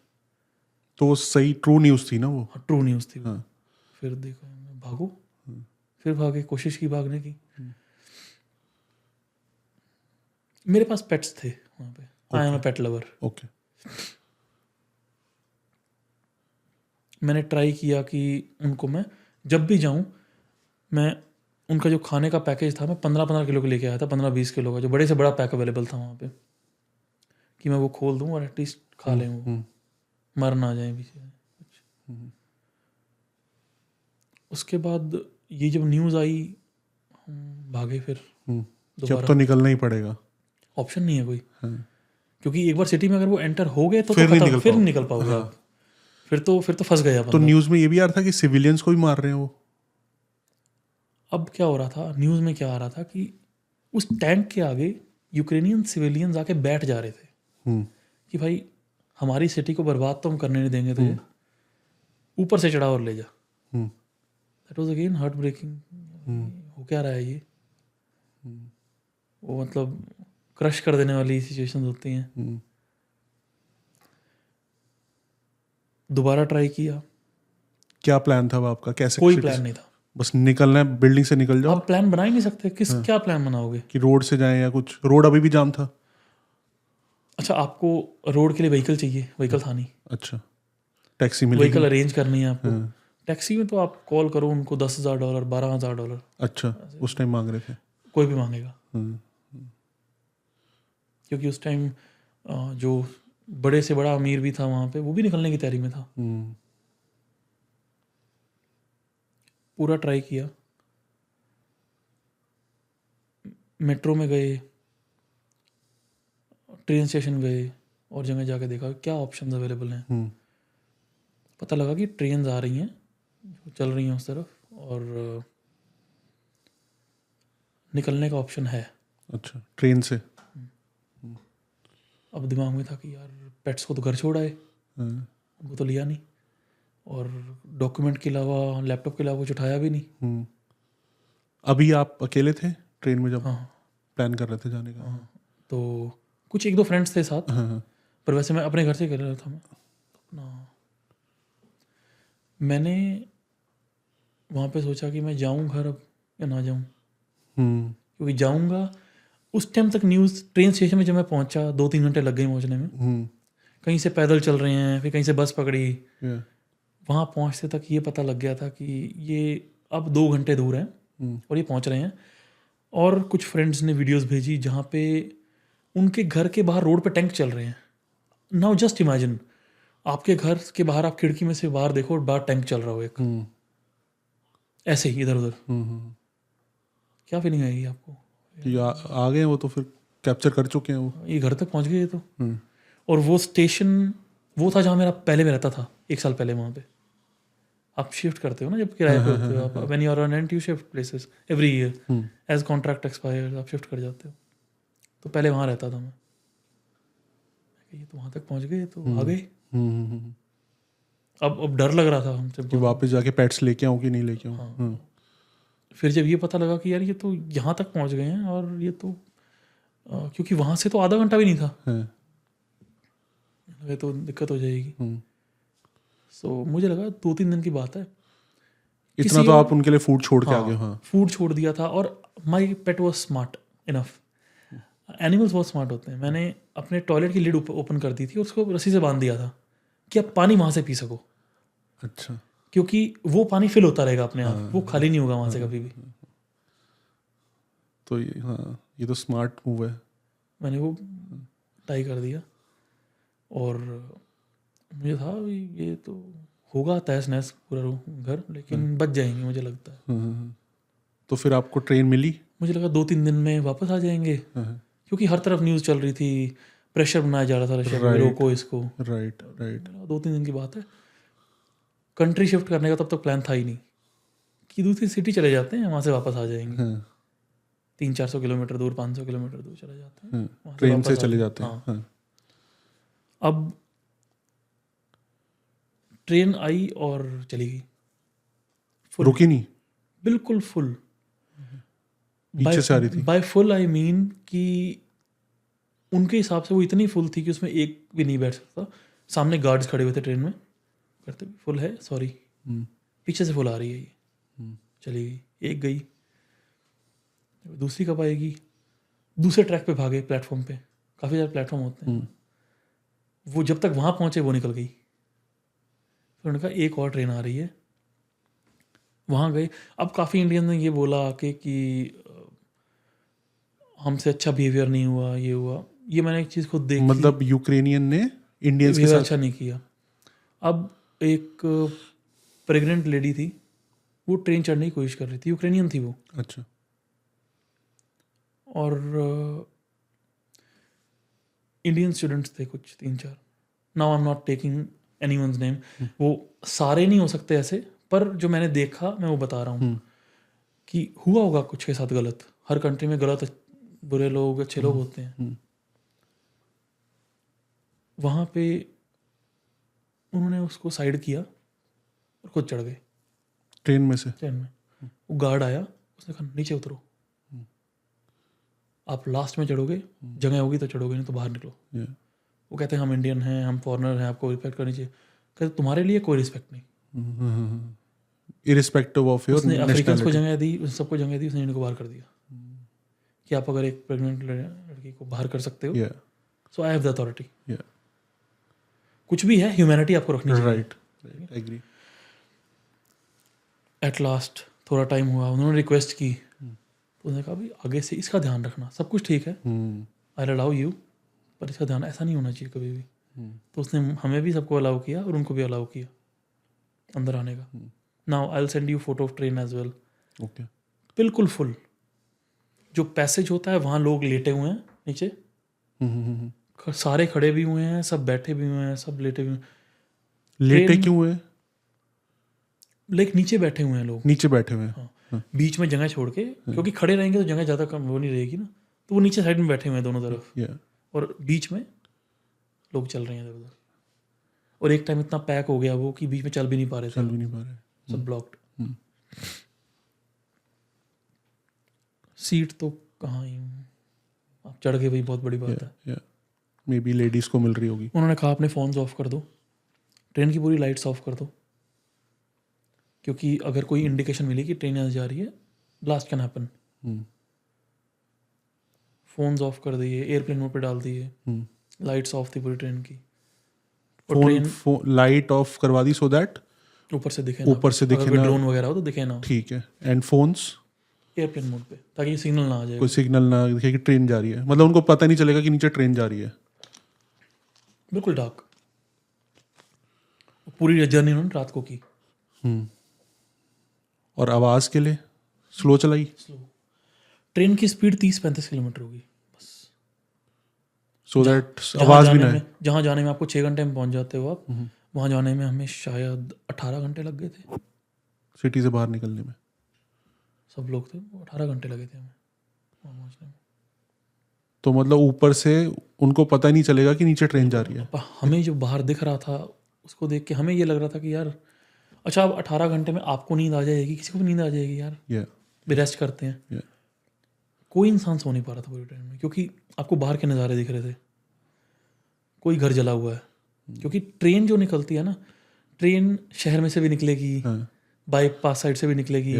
तो सही ट्रू न्यूज़ थी ना वो? हाँ, ट्रू न्यूज़ थी। फिर देखा, भागो, फिर भागे, कोशिश की भागने की। मेरे पास पेट्स थे वहाँ पे, I am a pet lover. Okay. मैंने ट्राई किया कि उनको मैं जब भी जाऊँ, मैं उनका जो खाने का पैकेज था मैं 15-15 किलो का लेके आया था, 15-20 किलो का, जो बड़े से बड़ा पैक अवेलेबल था वहाँ पे, कि मैं वो खोल दूँ और एटलीस्ट खा लें, वो मर ना जाए पीछे कुछ। उसके बाद ये जब न्यूज़ आई, हम भागे फिर जब तो निकलना ही पड़ेगा, ऑप्शन नहीं है कोई। क्योंकि एक बार सिटी में अगर वो एंटर हो गए तो फिर नहीं खत्म, फिर नहीं निकल पाओगे आप। फिर तो फंस गए आप। तो न्यूज़ में ये भी आ रहा था कि सिविलियंस को भी मार रहे हैं वो। अब क्या हो रहा था न्यूज़ में, क्या आ रहा था कि उस टैंक के आगे यूक्रेनियन सिविलियंस आके बैठ जा रहे थे कि भाई हमारी सिटी को बर्बाद तो हम करने नहीं देंगे तुझे, ऊपर से चढ़ा और ले जा। That was again heartbreaking. हो क्या रहा है ये? वो मतलब क्रश कर देने वाली सिचुएशंस होती हैं। दोबारा ट्राई किया। क्या प्लान था आपका? कैसे? कोई प्लान नहीं था, बस निकलना है, बिल्डिंग से निकल जाओ। आप प्लान बना ही नहीं सकते। क्या प्लान बनाओगे? कि रोड से जाएं या कुछ? रोड अभी भी जाम था? अच्छा, आपको रोड के लिए व्हीकल चाहिए, व्हीकल था नहीं। अच्छा, टैक्सी मिलेगी? व्हीकल अरेंज करनी है आपको। टैक्सी में तो आप कॉल करो उनको, $10,000 $12,000। अच्छा, उस टाइम मांग रहे थे? कोई भी मांगेगा, क्योंकि उस टाइम जो बड़े से बड़ा अमीर भी था वहाँ पे, वो भी निकलने की तैयारी में था। पूरा ट्राई किया, मेट्रो में गए, ट्रेन स्टेशन गए, और जगह जाके देखा क्या ऑप्शंस अवेलेबल हैं। पता लगा कि ट्रेन्स आ रही हैं, जो चल रही हैं उस तरफ, और निकलने का ऑप्शन है। अच्छा, ट्रेन से? अब दिमाग में था कि यार पेट्स को तो घर छोड़ आए, उनको तो लिया नहीं, और डॉक्यूमेंट के अलावा, लैपटॉप के अलावा कुछ उठाया भी नहीं। अभी आप अकेले थे ट्रेन में जब हाँ, प्लान कर रहे थे जाने का? तो कुछ 1-2 फ्रेंड्स थे साथ, पर वैसे मैं अपने घर से कर रहा था। मैं अपना, मैंने वहाँ पे सोचा कि मैं जाऊँ घर अब या ना जाऊँ, क्योंकि जाऊँगा उस टाइम तक न्यूज़, ट्रेन स्टेशन में जब मैं पहुँचा 2-3 घंटे लग गए पहुँचने में। कहीं से पैदल चल रहे हैं, फिर कहीं से बस पकड़ी, वहाँ पहुँचते तक ये पता लग गया था कि ये अब 2 घंटे दूर हैं और ये पहुँच रहे हैं। और कुछ फ्रेंड्स ने वीडियोस भेजी जहाँ पे उनके घर के बाहर रोड पे टैंक चल रहे हैं। नाउ जस्ट इमेजिन, आपके घर के बाहर, आप खिड़की में से बाहर देखो, बाहर टैंक चल रहा हो एक, ऐसे ही इधर उधर। क्या फीलिंग आएगी आपको कि आ गए वो, तो फिर कैप्चर कर चुके हैं वो, ये घर तक पहुँच गए तो। और वो स्टेशन वो था जहाँ मेरा पहले में रहता था 1 साल पहले। वहाँ पे आप शिफ्ट करते हो ना जब किराए पे होते हो आप, when you are on rent you shift places every year, as contract expires आप शिफ्ट कर जाते हो। तो पहले वहाँ रहता था मैं, ये तो वहाँ तक पहुँच गए तो आ गए। अब डर लग रहा था हमसे कि वापस जाके पेट्स लेके आऊँ कि नहीं लेके आऊँ। फिर जब ये पता लगा कि यार ये तो यहाँ तक पहुँच गए हैं, और ये तो क्योंकि वहाँ से तो आधा घंटा भी नहीं था, ये तो दिक्कत हो जाएगी। सो मुझे लगा 2-3 दिन की बात है। इतना तो आप उनके लिए फूड छोड़ के आ गए? हाँ, फूड छोड़ दिया था, और माई पेट वॉज स्मार्ट इनफ। एनिमल्स बहुत स्मार्ट होते हैं। मैंने अपने टॉयलेट की लिड ओपन कर दी थी और उसको रस्सी से बांध दिया था कि आप पानी वहाँ से पी सको। अच्छा, क्योंकि वो पानी फिल होता रहेगा अपने आप, वो खाली नहीं होगा वहाँ से कभी भी। तो ये तो स्मार्ट मूव है। मैंने वो ट्राई कर दिया। और मुझे था भी ये तो होगा तहस नहस पूरा घर, लेकिन बच जाएंगे मुझे लगता है। तो फिर आपको ट्रेन मिली? मुझे लगा 2-3 दिन में वापस आ जाएंगे, क्योंकि हर तरफ न्यूज़ चल रही थी, प्रेशर बनाया जा रहा था रशिया को, रोको इसको। राइट 2-3 दिन की बात है। कंट्री शिफ्ट करने का तब तक प्लान था ही नहीं, कि दूसरी सिटी चले जाते हैं, वहाँ से वापस आ जाएंगे। 300-400 किलोमीटर दूर, 500 किलोमीटर दूर चले जाते हैं, वहाँ ट्रेन से वापस चले आ जाते हैं। हाँ। अब ट्रेन आई और चली गई, रुकी नहीं? बिल्कुल फुल। पीछे से आ रही थी? बाय फुल आई मीन कि उनके हिसाब से वो इतनी फुल थी कि उसमें एक भी नहीं बैठ सकता। सामने गार्ड्स खड़े हुए थे ट्रेन में, कहते फुल है सॉरी, पीछे से फुल आ रही है ये। चली गई, एक गई, दूसरी कब आएगी? दूसरे ट्रैक पे भागे, प्लेटफॉर्म पे काफ़ी सारे प्लेटफॉर्म होते हैं, वो जब तक वहाँ पहुँचे वो निकल गई। फिर उन्होंने कहा एक और ट्रेन आ रही है, वहाँ गए। अब काफ़ी इंडियन ने ये बोला आके कि हमसे अच्छा बिहेवियर नहीं हुआ, ये हुआ, ये मैंने एक चीज़ खुद देखी। मतलब यूक्रेनियन ने इंडियंस के साथ अच्छा नहीं किया। अब एक प्रेग्नेंट लेडी थी, वो ट्रेन चढ़ने की कोशिश कर रही थी, यूक्रेनियन थी वो। अच्छा। और इंडियन स्टूडेंट्स थे कुछ 3-4। Now I am not taking anyone's name, वो सारे नहीं हो सकते ऐसे, पर जो मैंने देखा मैं वो बता रहा हूँ कि हुआ होगा कुछ के साथ गलत। हर कंट्री में गलत बुरे लोग अच्छे लोग होते हैं। वहाँ पे उन्होंने उसको साइड किया और खुद चढ़ गए ट्रेन में से। ट्रेन में वो गार्ड आया, उसने कहा नीचे उतरो, आप लास्ट में चढ़ोगे, जगह होगी तो चढ़ोगे, नहीं तो बाहर निकलो। वो कहते हैं हम इंडियन हैं, हम फॉरेनर हैं, आपको रिस्पेक्ट करनी चाहिए। कहते तुम्हारे लिए कोई रिस्पेक्ट नहीं। इरिस्पेक्टिव ऑफ योर उसने अफ्रीकन को जगह दी, उन सबको जगह दी, उसने इनको बाहर कर दिया कि आप अगर एक प्रेग्नेंट लड़की को बाहर कर सकते हो, so I have the authority. कुछ भी है, ह्यूमैनिटी आपको रखनी चाहिए। Right, agree. एट लास्ट थोड़ा टाइम हुआ, उन्होंने रिक्वेस्ट की, तो उसने कहा भाई आगे से इसका ध्यान रखना, सब कुछ ठीक है, आई अलाउ यू, पर इसका ध्यान ऐसा नहीं होना चाहिए कभी भी। तो उसने हमें भी सबको अलाउ किया और उनको भी अलाउ किया अंदर आने का। Now I will send you photo of train as well. Okay. बिल्कुल फुल। जो पैसेज होता है वहाँ लोग लेटे हुए हैं नीचे, सारे खड़े भी हुए हैं, सब बैठे भी हुए हैं, सब लेटे भी हुए हैं। लेटे क्यों हुए? लाइक नीचे बैठे हुए हैं लोग, नीचे बैठे हुए हैं। हाँ। बीच में जगह छोड़ के, क्योंकि खड़े रहेंगे तो जगह ज़्यादा कम वो नहीं रहेगी ना, तो वो नीचे साइड में बैठे हुए हैं दोनों तरफ, और बीच में लोग चल रहे हैं इधर उधर। और एक टाइम इतना पैक हो गया वो कि बीच में चल भी नहीं पा रहे थे, सब ब्लॉक्ड। सीट तो कहाँ ही, आप चढ़ के, भाई बहुत बड़ी बात है। मे बी लेडीज को मिल रही होगी। उन्होंने कहा अपने फ़ोन्स ऑफ कर दो, ट्रेन की पूरी लाइट्स ऑफ कर दो, क्योंकि अगर कोई इंडिकेशन मिली कि ट्रेन यहाँ जा रही है, blast can happen. Phones of कर दिए, एयरप्लेन मोड पे डाल दिए, लाइट्स ऑफ थी पूरी ट्रेन की। और ट्रेन लाइट ऑफ करवा दी सो दैट ऊपर से दिखे ना, अगर कोई ड्रोन वगैरह हो तो दिखे ना। ठीक है। एंड फोन्स एयरप्लेन मोड पे, ताकि सिग्नल ना आ जाए, कोई सिग्नल ना दिखे कि ट्रेन जा रही है, मतलब उनको पता नहीं चलेगा कि नीचे ट्रेन जा रही है। बिल्कुल डार्क। पूरी जर्नी उन्होंने रात को की। और आवाज़ के लिए स्लो चलाई? स्लो। ट्रेन की स्पीड 30-35 किलोमीटर होगी बस, सो दैट आवाज़ भी ना है। जहाँ जाने में आपको 6 घंटे में पहुँच जाते हो आप, वहाँ जाने में हमें शायद 18 घंटे लग गए थे। सिटी से बाहर निकलने में सब लोग थे, 18 घंटे लगे थे हमें वहाँ पहुँचने में। तो मतलब ऊपर से उनको पता ही नहीं चलेगा कि नीचे ट्रेन जा रही है। हमें जो बाहर दिख रहा था उसको देख के हमें ये लग रहा था कि यार अच्छा, अब 18 घंटे में आपको नींद आ जाएगी, किसी को भी नींद आ जाएगी यार, रेस्ट करते हैं। कोई इंसान सो नहीं पा रहा था पूरी ट्रेन में, क्योंकि आपको बाहर के नज़ारे दिख रहे थे। कोई घर जला हुआ है, क्योंकि ट्रेन जो निकलती है ना, ट्रेन शहर में से भी निकलेगी, बाईपास साइड से भी निकलेगी।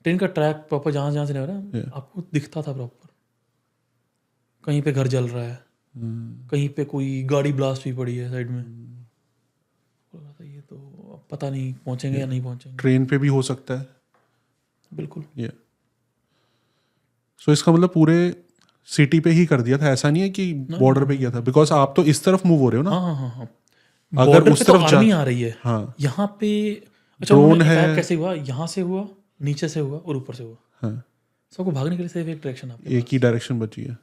ट्रेन का ट्रैक प्रॉपर जहाँ जहाँ से निकल रहा है आपको दिखता था प्रॉपर। कहीं पे घर जल रहा है, कहीं पे कोई गाड़ी ब्लास्ट हुई पड़ी है साइड में। ये तो पता नहीं पहुंचेंगे या नहीं पहुंचेंगे। ट्रेन पे भी हो सकता है। बिल्कुल। सो इसका मतलब पूरे सिटी पे ही कर दिया था, ऐसा नहीं है कि बॉर्डर पे किया था? बिकॉज आप तो इस तरफ मूव हो रहे हो ना। हाँ हाँ हाँ, अगर बॉर्डर उस पे तो तरफ आर्मी आ रही है। हाँ यहाँ पे अच्छा ड्रोन उन्होंने है। attack कैसे हुआ, यहाँ से हुआ, नीचे से हुआ और ऊपर से हुआ। हाँ सबको भागने के लिए सिर्फ एक डायरेक्शन आपके एक ही डायरेक्शन बची है।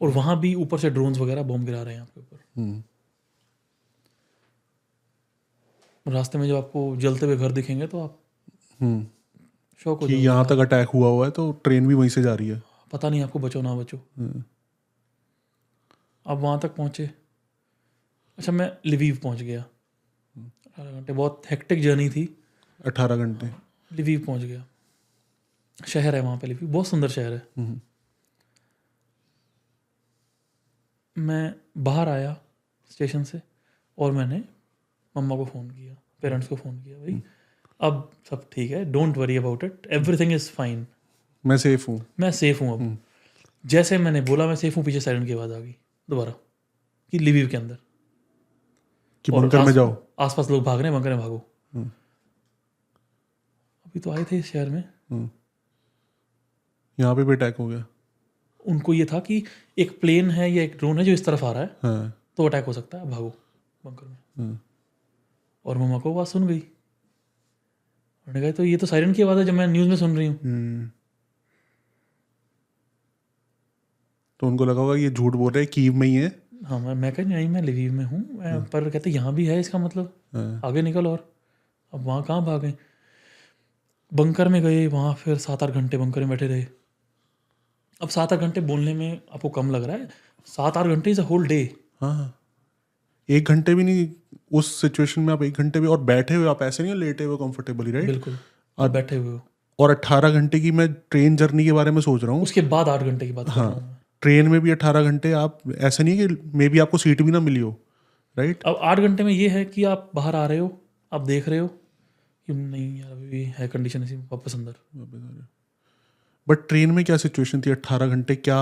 और वहां भी ऊपर से ड्रोन्स वगैरह बॉम्ब गिरा रहे हैं आपके ऊपर। रास्ते में जब आपको जलते हुए घर दिखेंगे तो आप शौक हो कि जाओगे। यहाँ तक अटैक हुआ है तो ट्रेन भी वहीं से जा रही है। पता नहीं आपको बचो ना बचो। अब वहां तक पहुंचे। अच्छा मैं लिवीव पहुंच गया, 18 घंटे, बहुत हेक्टिक जर्नी थी। 18 घंटे। लिवीव पहुंच गया, शहर है वहाँ पे लिवीव, बहुत सुंदर शहर है। मैं बाहर आया स्टेशन से और मैंने मम्मा को फ़ोन किया, पेरेंट्स को फ़ोन किया, भाई अब सब ठीक है, don't worry about it, everything is fine, मैं सेफ हूँ। मैं सेफ़ हूँ अब। जैसे मैंने बोला मैं सेफ़ हूँ, पीछे सायरन की आवाज़ आ गई दोबारा कि लिवीव के अंदर कि बंकर में जाओ। आसपास लोग भाग रहे हैं, बंकर में भागो। अभी तो आए थे इस शहर में, यहाँ पे भी अटैक हो गया। उनको ये था कि एक प्लेन है या एक ड्रोन है जो इस तरफ आ रहा है, हाँ तो अटैक हो सकता है, भागो बंकर में। और मम्मा को आवाज़ सुन गई, उन्होंने कहा तो ये तो सायरन की आवाज़ है जब मैं न्यूज़ में सुन रही हूँ। तो उनको लगा होगा ये झूठ बोल रहे हैं, कीव में ही है। हाँ मैं कही नहीं, मैं लिवीव में हूँ, पर कहते यहाँ भी है, इसका मतलब आगे निकल। और अब वहाँ कहाँ भागे, बंकर में गए, वहाँ फिर 7-8 घंटे बंकर में बैठे रहे। अब 7-8 घंटे बोलने में आपको कम लग रहा है, 7-8 घंटे इज अ होल डे। हाँ 1 घंटे भी नहीं उस सिचुएशन में, आप 1 घंटे भी, और बैठे हुए आप, ऐसे नहीं लेटे हुए कंफर्टेबली, राइट? बिल्कुल, आप बैठे हुए हो। और 18 घंटे की मैं ट्रेन जर्नी के बारे में सोच रहा हूँ। उसके बाद 8 घंटे की बात कर रहा हूँ मैं। ट्रेन में भी 18 घंटे आप, ऐसा नहीं है कि मे बी आपको सीट भी ना मिली हो, राइट? अब 8 घंटे में ये है कि आप बाहर आ रहे हो, आप देख रहे हो कि नहीं यार अभी भी है कंडीशन ऐसी, वापस अंदर। बट ट्रेन में क्या सिचुएशन थी 18 घंटे? क्या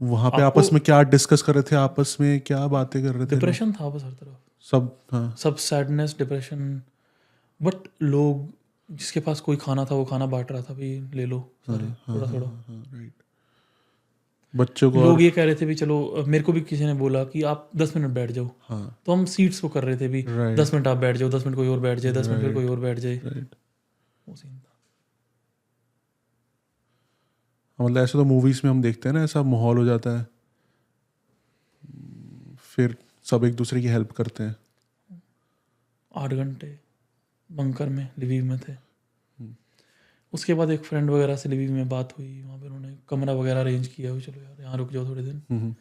वहाँ पे आपस में क्या डिस्कस कर रहे थे, आपस में क्या बातें कर रहे थे? डिप्रेशन था बस हर तरफ, सब। हाँ सब सैडनेस, डिप्रेशन। बट लोग, जिसके पास कोई खाना था वो खाना बांट रहा था, भी ले लो सारे, थोड़ा थोड़ा। राइट। बच्चों को लोग ये कह रहे थे भी चलो, मेरे को भी किसी ने बोला कि आप 10 मिनट बैठ जाओ। हाँ तो हम सीट्स को कर रहे थे भी, 10 मिनट आप बैठ जाओ, 10 मिनट कोई और बैठ जाए, 10 मिनट फिर कोई और बैठ जाए। राइट। वो सीन था। मतलब ऐसे तो मूवीज में हम देखते हैं ना, ऐसा माहौल हो जाता है, फिर सब एक दूसरे की हेल्प करते हैं। 8 घंटे बंकर में लिवीव में थे। उसके बाद एक फ्रेंड वगैरह से लिवीव में बात हुई, वहाँ पे उन्होंने कमरा वगैरह अरेंज किया, हुआ चलो यार यहाँ रुक जाओ थोड़े दिन।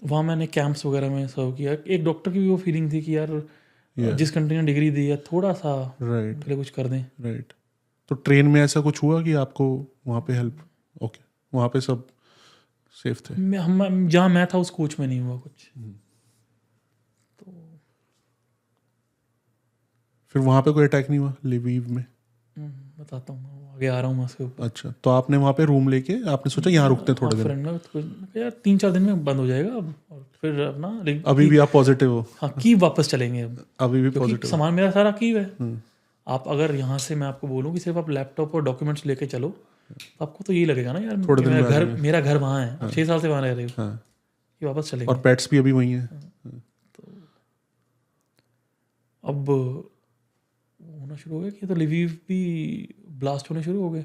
वहाँ मैंने कैंप्स वगैरह में सर्व किया। एक डॉक्टर की भी वो फीलिंग थी कि यार जिस कंट्री ने डिग्री दी है, थोड़ा सा उनके लिए कुछ कर दें। राइट। तो ट्रेन में ऐसा कुछ हुआ कि आपको वहाँ पे हेल्प? ओके, वहाँ पे सब सेफ थे? जहाँ मैं था उस कोच में नहीं हुआ कुछ। तो फिर वहाँ पे कोई अटैक नहीं हुआ लिवीव में? बताता हूँ, आगे आ रहा हूँ मैं उसके ऊपर। अच्छा, तो आपने वहाँ पे रूम लेके आपने सोचा यहाँ रुकते हैं थोड़े दिन? फ्रेंड में यार 3-4 दिन में बंद हो जाएगा अब, और फिर अपना अभी भी आप पॉजिटिव हो? हाँ, कीव वापस चलेंगे अब, अभी भी क्योंकि पॉजिटिव? सामान मेरा सारा कीव है। आप अगर यहाँ से मैं आपको बोलूँ कि सिर्फ आप लैपटॉप और डॉक्यूमेंट्स लेके चलो, तो आपको तो यही लगेगा ना यार, थोड़े दिन में मेरा घर वहाँ है, आप 6 साल से वहाँ रह रहे हो, ये वापस चलेंगे। और पेट्स भी अभी वही हैं? तो अब होना शुरू हो गया कि तो लिवीव भी ब्लास्ट होने शुरू हो गए,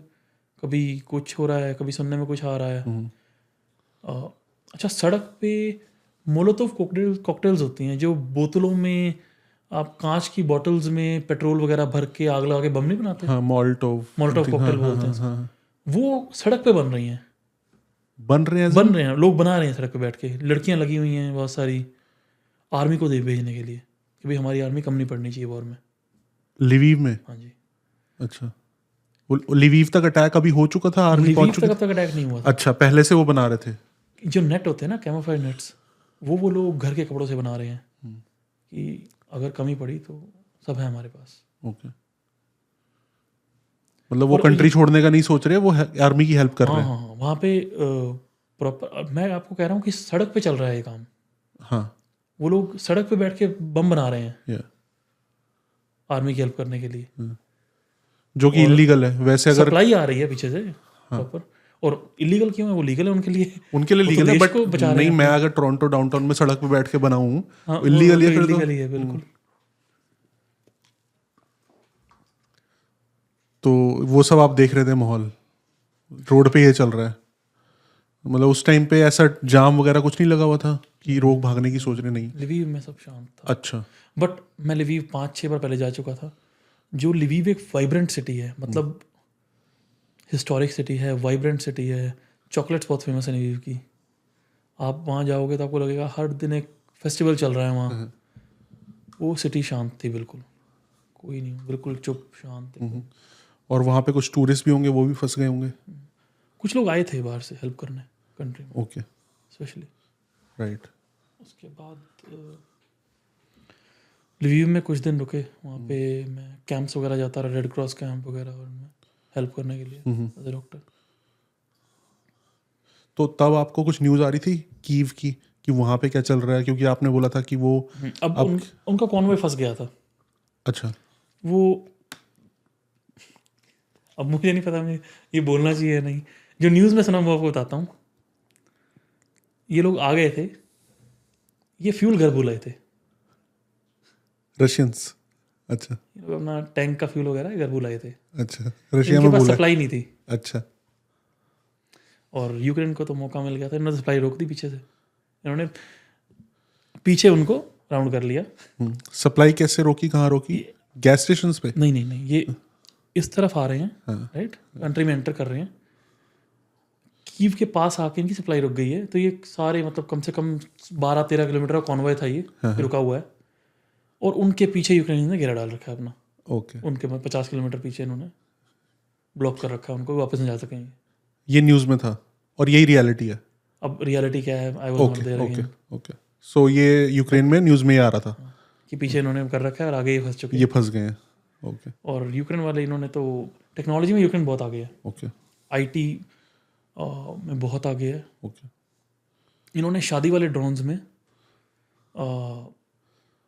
कभी कुछ हो रहा है, कभी सुनने में कुछ आ रहा है। अच्छा, सड़क पे मोलोतोव कॉकटेल्स होती हैं जो बोतलों में, आप कांच की बॉटल्स में पेट्रोल वगैरह भर के आग लगा के बम नहीं बनाते? हाँ, मोल्टोव कॉकटेल बोलते हैं। वो सड़क पे बन रही हैं, बन रहे हैं, लोग बना रहे हैं सड़क पे बैठ के, लड़कियां लगी हुई हैं बहुत सारी, आर्मी को दे भेजने के लिए कि भाई हमारी आर्मी कम नहीं पड़नी चाहिए वॉर में। लिवीव में? हाँ जी। अच्छा, लिवीव तक अटैक अभी हो चुका था? आर्मी पहुंच चुकी? तक अटैक नहीं हुआ था। अच्छा, पहले से वो बना रहे थे? जो नेट होते हैं ना, कैमोफ्लेज नेट्स, वो लोग घर के कपड़ों से बना रहे हैं कि अगर कमी पड़ी तो सब है हमारे पास। ओके, मतलब वो कंट्री छोड़ने का नहीं सोच रहे, वो आर्मी की हेल्प कर रहे हैं। हाँ, वहाँ पे प्रॉपर, मैं आपको कह रहा हूँ कि सड़क पे चल रहा है ये काम। हाँ, वो लोग सड़क पे बैठ के बम बना रहे हैं आर्मी की हेल्प करने के लिए, जो कि इलीगल है वैसे। अगर सप्लाई आ रही है पीछे से प्रॉपर, और इलीगल क्यों है, वो लीगल है उनके लिए वो लीगल तो है, देश बट को बचा रहे नहीं, हैं। मैं अगर टोरंटो डाउनटाउन में सड़क पे बैठ के बनाऊं, हाँ, इलीगल वो है फिर तो। इलीगल ही है बिल्कुल। तो वो सब आप देख रहे थे माहौल, रोड पे ये चल रहा है, मतलब उस टाइम पे ऐसा जाम वगैरह कुछ नहीं लगा हुआ था कि लोग भागने की सोच रहे? नहीं। लिवीव में सब शांत था। अच्छा। बट मैं लिवीव 5-6 बार पहले जा चुका था। जो लिवीव एक वाइब्रेंट सिटी है, मतलब हिस्टोरिक सिटी है, वाइब्रेंट सिटी है, चॉकलेट्स बहुत फेमस है लिवीव की। आप वहाँ जाओगे तो आपको लगेगा हर दिन एक फेस्टिवल चल रहा है वहाँ। वो सिटी शांत थी बिल्कुल, कोई नहीं, बिल्कुल चुप शांत एकदम। और वहाँ पे कुछ टूरिस्ट भी होंगे, वो भी फंस गए होंगे? कुछ लोग आए थे बाहर से हेल्प करने कंट्री में ओके, स्पेशली। राइट। उसके बाद लिवीव में कुछ दिन रुके, वहाँ पे मैं कैंप्स वगैरह जाता रहा, रेड क्रॉस कैंप वगैरह, और मैं हेल्प करने के लिए एज ए डॉक्टर। तो तब आपको कुछ न्यूज़ आ रही थी कीव की कि वहाँ पे क्या चल रहा है? क्योंकि आपने बोला था कि वो अब उनका कॉन्वॉय फंस गया था। अच्छा। वो, अब मुझे नहीं पता मैं ये बोलना चाहिए या नहीं, जो न्यूज़ में सुना मैं आपको बताता हूँ। ये लोग आ गए थे, ये फ्यूल घर बुलाए थे, रशियंस? अच्छा ये लोग अपना टैंक का फ्यूल वगैरह घर बुलाए थे। अच्छा, रशिया इनके में पास बोला? सप्लाई नहीं थी, अच्छा। और यूक्रेन को तो मौका मिल गया था, इन्होंने सप्लाई रोक दी पीछे से। इन्होंने पीछे उनको राउंड कर लिया। सप्लाई कैसे रोकी? कहाँ रोकी? गैस स्टेशन पे? नहीं नहीं नहीं, ये इस तरफ आ रहे हैं, राइट, कंट्री में एंटर कर रहे हैं, कीव के पास आके इनकी सप्लाई रुक गई है। तो ये सारे, मतलब कम से कम 12-13 किलोमीटर का कॉन्वॉय था ये रुका हुआ है, और उनके पीछे यूक्रेन ने घेरा डाल रखा है अपना। ओके। उनके 50 किलोमीटर पीछे इन्होंने ब्लॉक कर रखा है, उनको वापस नहीं जा सकेंगे। ये न्यूज़ में था और यही रियलिटी है? अब रियलिटी क्या है, I was not there okay again. Okay. So ये यूक्रेन में न्यूज़ में ही आ रहा था कि पीछे इन्होंने कर रखा है और आगे ये फंस चुके ये हैं। फंस गए हैं? ओके और यूक्रेन वाले, इन्होंने तो टेक्नोलॉजी में यूक्रेन बहुत आगे है, ओके आईटी में बहुत आगे है। ओके। इन्होंने शादी वाले ड्रोन्स में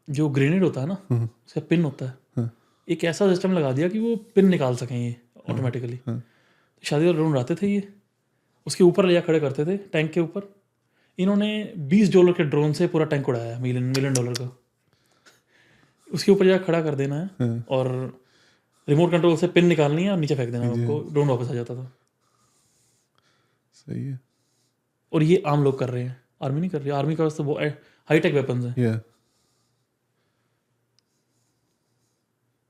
जो ग्रेनेड होता है ना, उसका पिन होता है, एक ऐसा सिस्टम लगा दिया कि वो पिन निकाल सकें ये ऑटोमेटिकली। शादी वाले ड्रोन आते थे ये, उसके ऊपर ले जा खड़े करते थे टैंक के ऊपर। इन्होंने $20 के ड्रोन से पूरा टैंक उड़ाया, मिलियन डॉलर का। उसके ऊपर जा खड़ा कर देना है और रिमोट कंट्रोल से पिन निकालनी है और नीचे फेंक देना है उनको, ड्रोन वापस आ जाता था। सही है। और ये आम लोग कर रहे हैं, आर्मी नहीं कर रही। आर्मी का पास तो वो हाईटेक वेपन्स हैं। या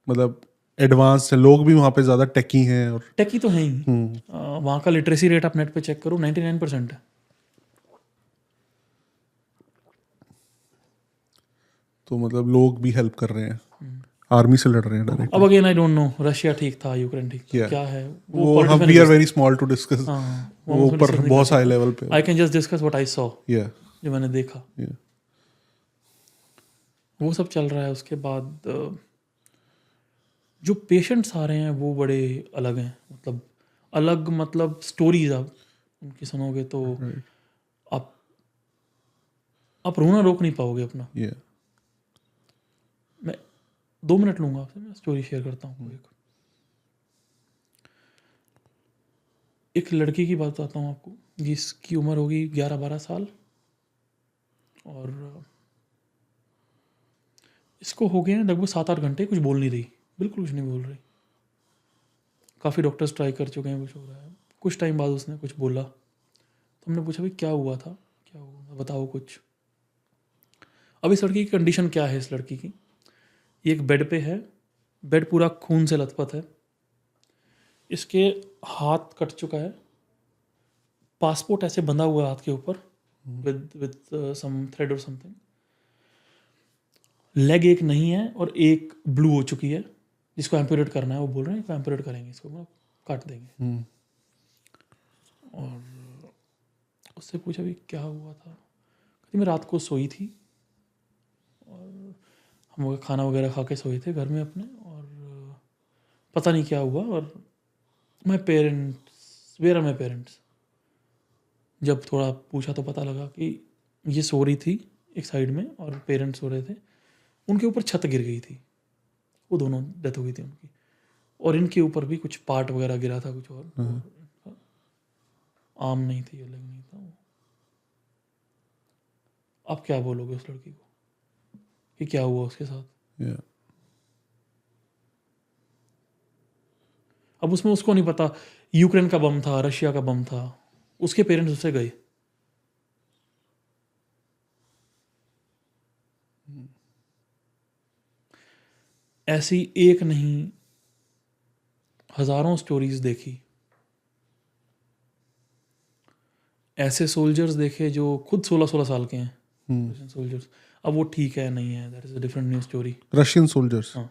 मतलब एडवांस है, लोग भी वहाँ पे ज़्यादा टेकी हैं। और टेकी तो है ही। वहाँ का लिटरेसी रेट आप नेट पे चेक करो, 99% है। तो मतलब लोग भी हेल्प कर रहे हैं, आर्मी से लड़ रहे हैं डायरेक्ट। अब again I don't no, Russia ठीक था, यूक्रेन ठीक था, Yeah. क्या है वो हम we are very small to discuss, वो ऊपर बहुत हाई लेवल पे। I can just discuss what I saw, या जो मैंने देखा, वो सब चल रहा है। उसके बाद जो पेशेंट्स आ रहे हैं वो बड़े अलग हैं, मतलब अलग, मतलब स्टोरीज आप उनकी सुनोगे तो आप रोना रोक नहीं पाओगे अपना। या मैं 2 मिनट लूँगा आपसे, मैं स्टोरी शेयर करता हूँ। एक लड़की की बात बताता हूँ आपको, जिसकी उम्र होगी 11-12 साल, और इसको हो गए हैं लगभग 7-8 घंटे, कुछ बोल नहीं रही, बिल्कुल कुछ नहीं बोल रही। काफ़ी डॉक्टर्स ट्राई कर चुके हैं, कुछ हो रहा है। कुछ टाइम बाद उसने कुछ बोला, तो हमने पूछा भाई क्या हुआ था, क्या हुआ, बताओ कुछ। अब इस लड़की की कंडीशन क्या है? इस लड़की की, ये एक बेड पे है, बेड पूरा खून से लथपथ है, इसके हाथ कट चुका है, पासपोर्ट ऐसे बंधा हुआ है हाथ के ऊपर विद सम थ्रेड और समथिंग, लेग एक नहीं है और एक ब्लू हो चुकी है, जिसको एम्पूरेट करना है। वो बोल रहे हैं एम्पूरेट करेंगे, इसको मतलब काट देंगे। और उससे पूछा भी क्या हुआ था, कहती मैं रात को सोई थी और हम खाना वगैरह खा के सोए थे घर में अपने, और पता नहीं क्या हुआ, और my parents, where are my parents. जब थोड़ा पूछा तो पता लगा कि ये सो रही थी एक साइड में और पेरेंट्स सो रहे थे, उनके ऊपर छत गिर गई थी, वो दोनों डेथ हो गई थी उनकी, और इनके ऊपर भी कुछ पार्ट वगैरह गिरा था कुछ और। आम नहीं थी, अलग नहीं था वो। आप क्या बोलोगे उस लड़की को कि क्या हुआ उसके साथ? Yeah. अब उसमें उसको नहीं पता यूक्रेन का बम था, रशिया का बम था, उसके पेरेंट्स उससे गए। ऐसी एक नहीं हजारों स्टोरीज देखी, ऐसे सोल्जर्स देखे जो खुद 16-16 साल के हैं, रशियन सोल्जर्स। अब वो ठीक है नहीं है, that is a different new story. Russian soldiers, हाँ,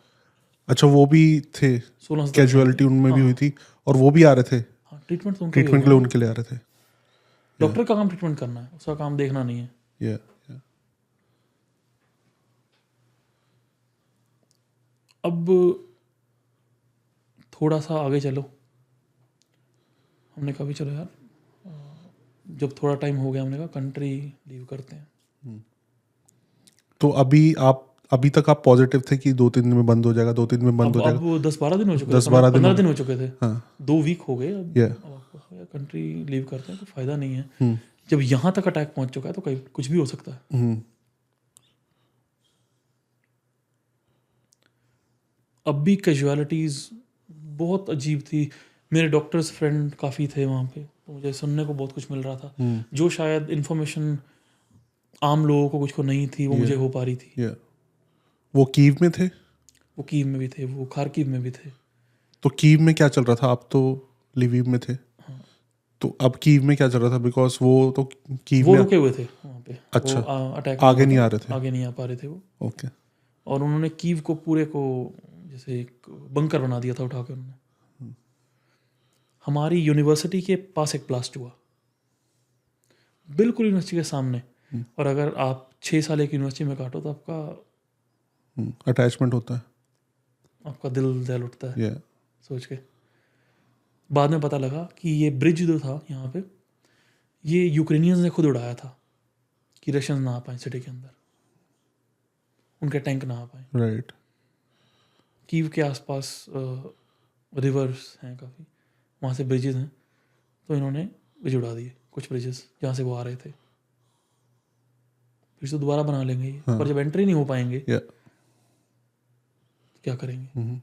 अच्छा वो भी थे, 16-17 साल कैजुअलिटी के। उनमें भी हाँ, हुई थी और वो भी आ रहे थे हाँ, ट्रीटमेंट तो उनका भी ट्रीटमेंट के होगा लिए, ना। उनके लिए आ रहे थे। डॉक्टर का काम ट्रीटमेंट करना है, उसका काम देखना नहीं है। Yeah, yeah. अब थोड़ा सा आगे चलो, हमने कहा भी चलो यार, जब थोड़ा टाइम हो गया हमने कहा कंट्री लीव करते हैं। तो अभी तक आप पॉजिटिव थे कि 2-3 दिन में बंद हो जाएगा, 2-3 दिन में बंद हो जाएगा? अब 10-12 दिन हो चुके थे, 10-12 दिन 15 हो दिन हो चुके थे, हाँ 2 वीक हो गए। अब Yeah. अब आपको कहा यार कंट्री लीव करते हैं, कोई फायदा नहीं है। जब यहाँ तक अटैक पहुंच चुका है तो कहीं कुछ भी हो सकता है। हम्म, अब भी कैजुअलिटीज़ बहुत अजीब थी। मेरे डॉक्टर्स फ्रेंड काफ़ी थे वहाँ पे, तो मुझे सुनने को बहुत कुछ मिल रहा था जो शायद इन्फॉर्मेशन आम लोगों को कुछ को नहीं थी, वो मुझे हो पा रही थी। yeah. वो कीव में थे? वो कीव में भी थे, वो खारकीव में भी थे। तो कीव में क्या चल रहा था? आप तो लिविव में थे, तो अब कीव में क्या चल रहा था? बिकॉज वो तो कीव वो में रुके हुए थे वहाँ पे। अच्छा, अटैक आगे नहीं आ रहे थे। आगे नहीं आ पा रहे थे वो। ओके, और उन्होंने कीव को पूरे को जैसे एक बंकर बना दिया था उठा के उन्होंने। हमारी यूनिवर्सिटी के पास एक ब्लास्ट हुआ, बिल्कुल यूनिवर्सिटी के सामने। और अगर आप 6 साल एक यूनिवर्सिटी में काटो तो आपका अटैचमेंट होता है। आपका दिल दहल उठता है Yeah. सोच के। बाद में पता लगा कि ये ब्रिज जो था यहाँ पे, ये यूक्रेनियंस ने खुद उड़ाया था कि रशियंस ना आ पाए सिटी के अंदर, उनके टैंक ना आ पाए। राइट। कीव के आसपास रिवर्स हैं काफ़ी, वहाँ से ब्रिजेस हैं, तो इन्होंने ब्रिज उड़ा दिए, कुछ ब्रिजेस जहाँ से वो आ रहे थे। फिर से दोबारा बना लेंगे ये, पर जब एंट्री नहीं हो पाएंगे Yeah. तो क्या करेंगे?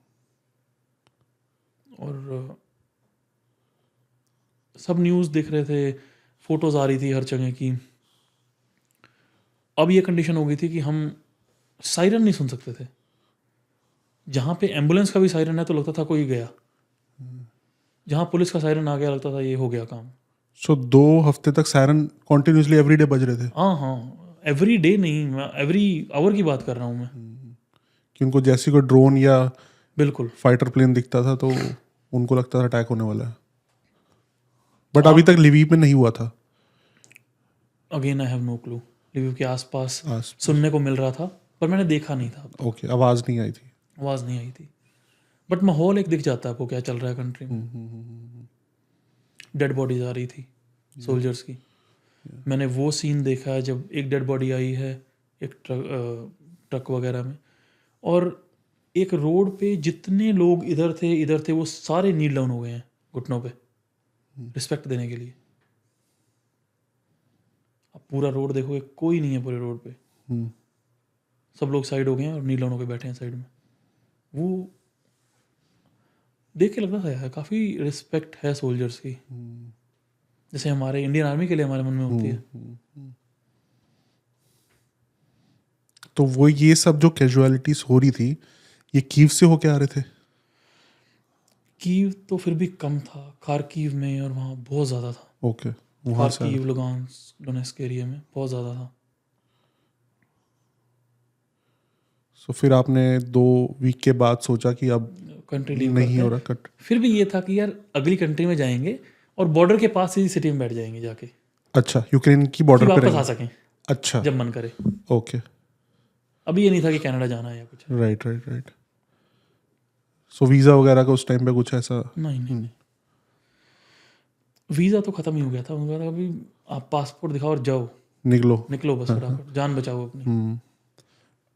और सब न्यूज़ देख रहे थे, फोटोज आ रही थी हर जगह की। अब ये कंडीशन हो गई थी कि हम सायरन नहीं सुन सकते थे। जहाँ पे एम्बुलेंस का भी सायरन है तो लगता था कोई गया, जहाँ पुलिस का सायरन आ गया लगता था ये हो गया काम। सो 2 हफ्ते तक सायरन कॉन्टिन्यूसली एवरीडे बज रहे थे? हाँ, एवरी डे नहीं, एवरी आवर की बात कर रहा हूँ मैं। कि उनको जैसे कोई ड्रोन या बिल्कुल। फाइटर प्लेन दिखता था तो उनको लगता था अटैक होने वाला है। बट अभी तक लिविव में नहीं हुआ था। Again I have no clue. Lviv के आसपास सुनने को मिल रहा था, पर मैंने देखा नहीं था। ओके, आवाज नहीं आई थी। आवाज़ नहीं आई थी, बट माहौल एक दिख जाता है आपको क्या चल रहा है कंट्री में। डेड बॉडीज आ रही थी सोल्जर्स की। मैंने वो सीन देखा है जब एक डेड बॉडी आई है एक ट्रक वगैरह में, और एक रोड पे जितने लोग इधर थे वो सारे नील डाउन हो गए हैं घुटनों पे रिस्पेक्ट देने के लिए। अब पूरा रोड देखोगे कोई नहीं है पूरे रोड पे, सब लोग साइड हो गए हैं और नील डाउन होकर बैठे हैं साइड में। वो देख के लगता था यार काफ़ी रिस्पेक्ट है सोल्जर्स की, जैसे हमारे इंडियन आर्मी के लिए हमारे मन में होती है। तो वो ये सब जो कैजुअलिटीज हो रही थी ये कीव से होके आ रहे थे? कीव तो फिर भी कम था, खारकीव में और वहाँ बहुत ज़्यादा था। ओके, वहाँ से खारकीव, लुगांस्क, डोनेस्क एरिया में बहुत ज़्यादा था। सो फिर आपने 2 वीक के बाद सोचा कि अब कंट्री लीव नहीं करते हो हैं। रहा कट? फिर भी ये था कि यार अगली कंट्री में जाएंगे और बॉर्डर के पास ही सिटी में बैठ जाएंगे जाके, अच्छा, यूक्रेन की कि बॉर्डर पे वापस आ रहेंगे? सकें अच्छा, जब मन करे। ओके, अभी ये नहीं था कि कनाडा जाना है या कुछ। राइट। सो वीज़ा वगैरह का उस टाइम पे कुछ ऐसा? नहीं। वीज़ा तो ख़त्म ही हो गया था। उन्होंने कहा अभी आप पासपोर्ट दिखाओ और जाओ, निकलो बस फटाफट, जान बचाओ अपनी।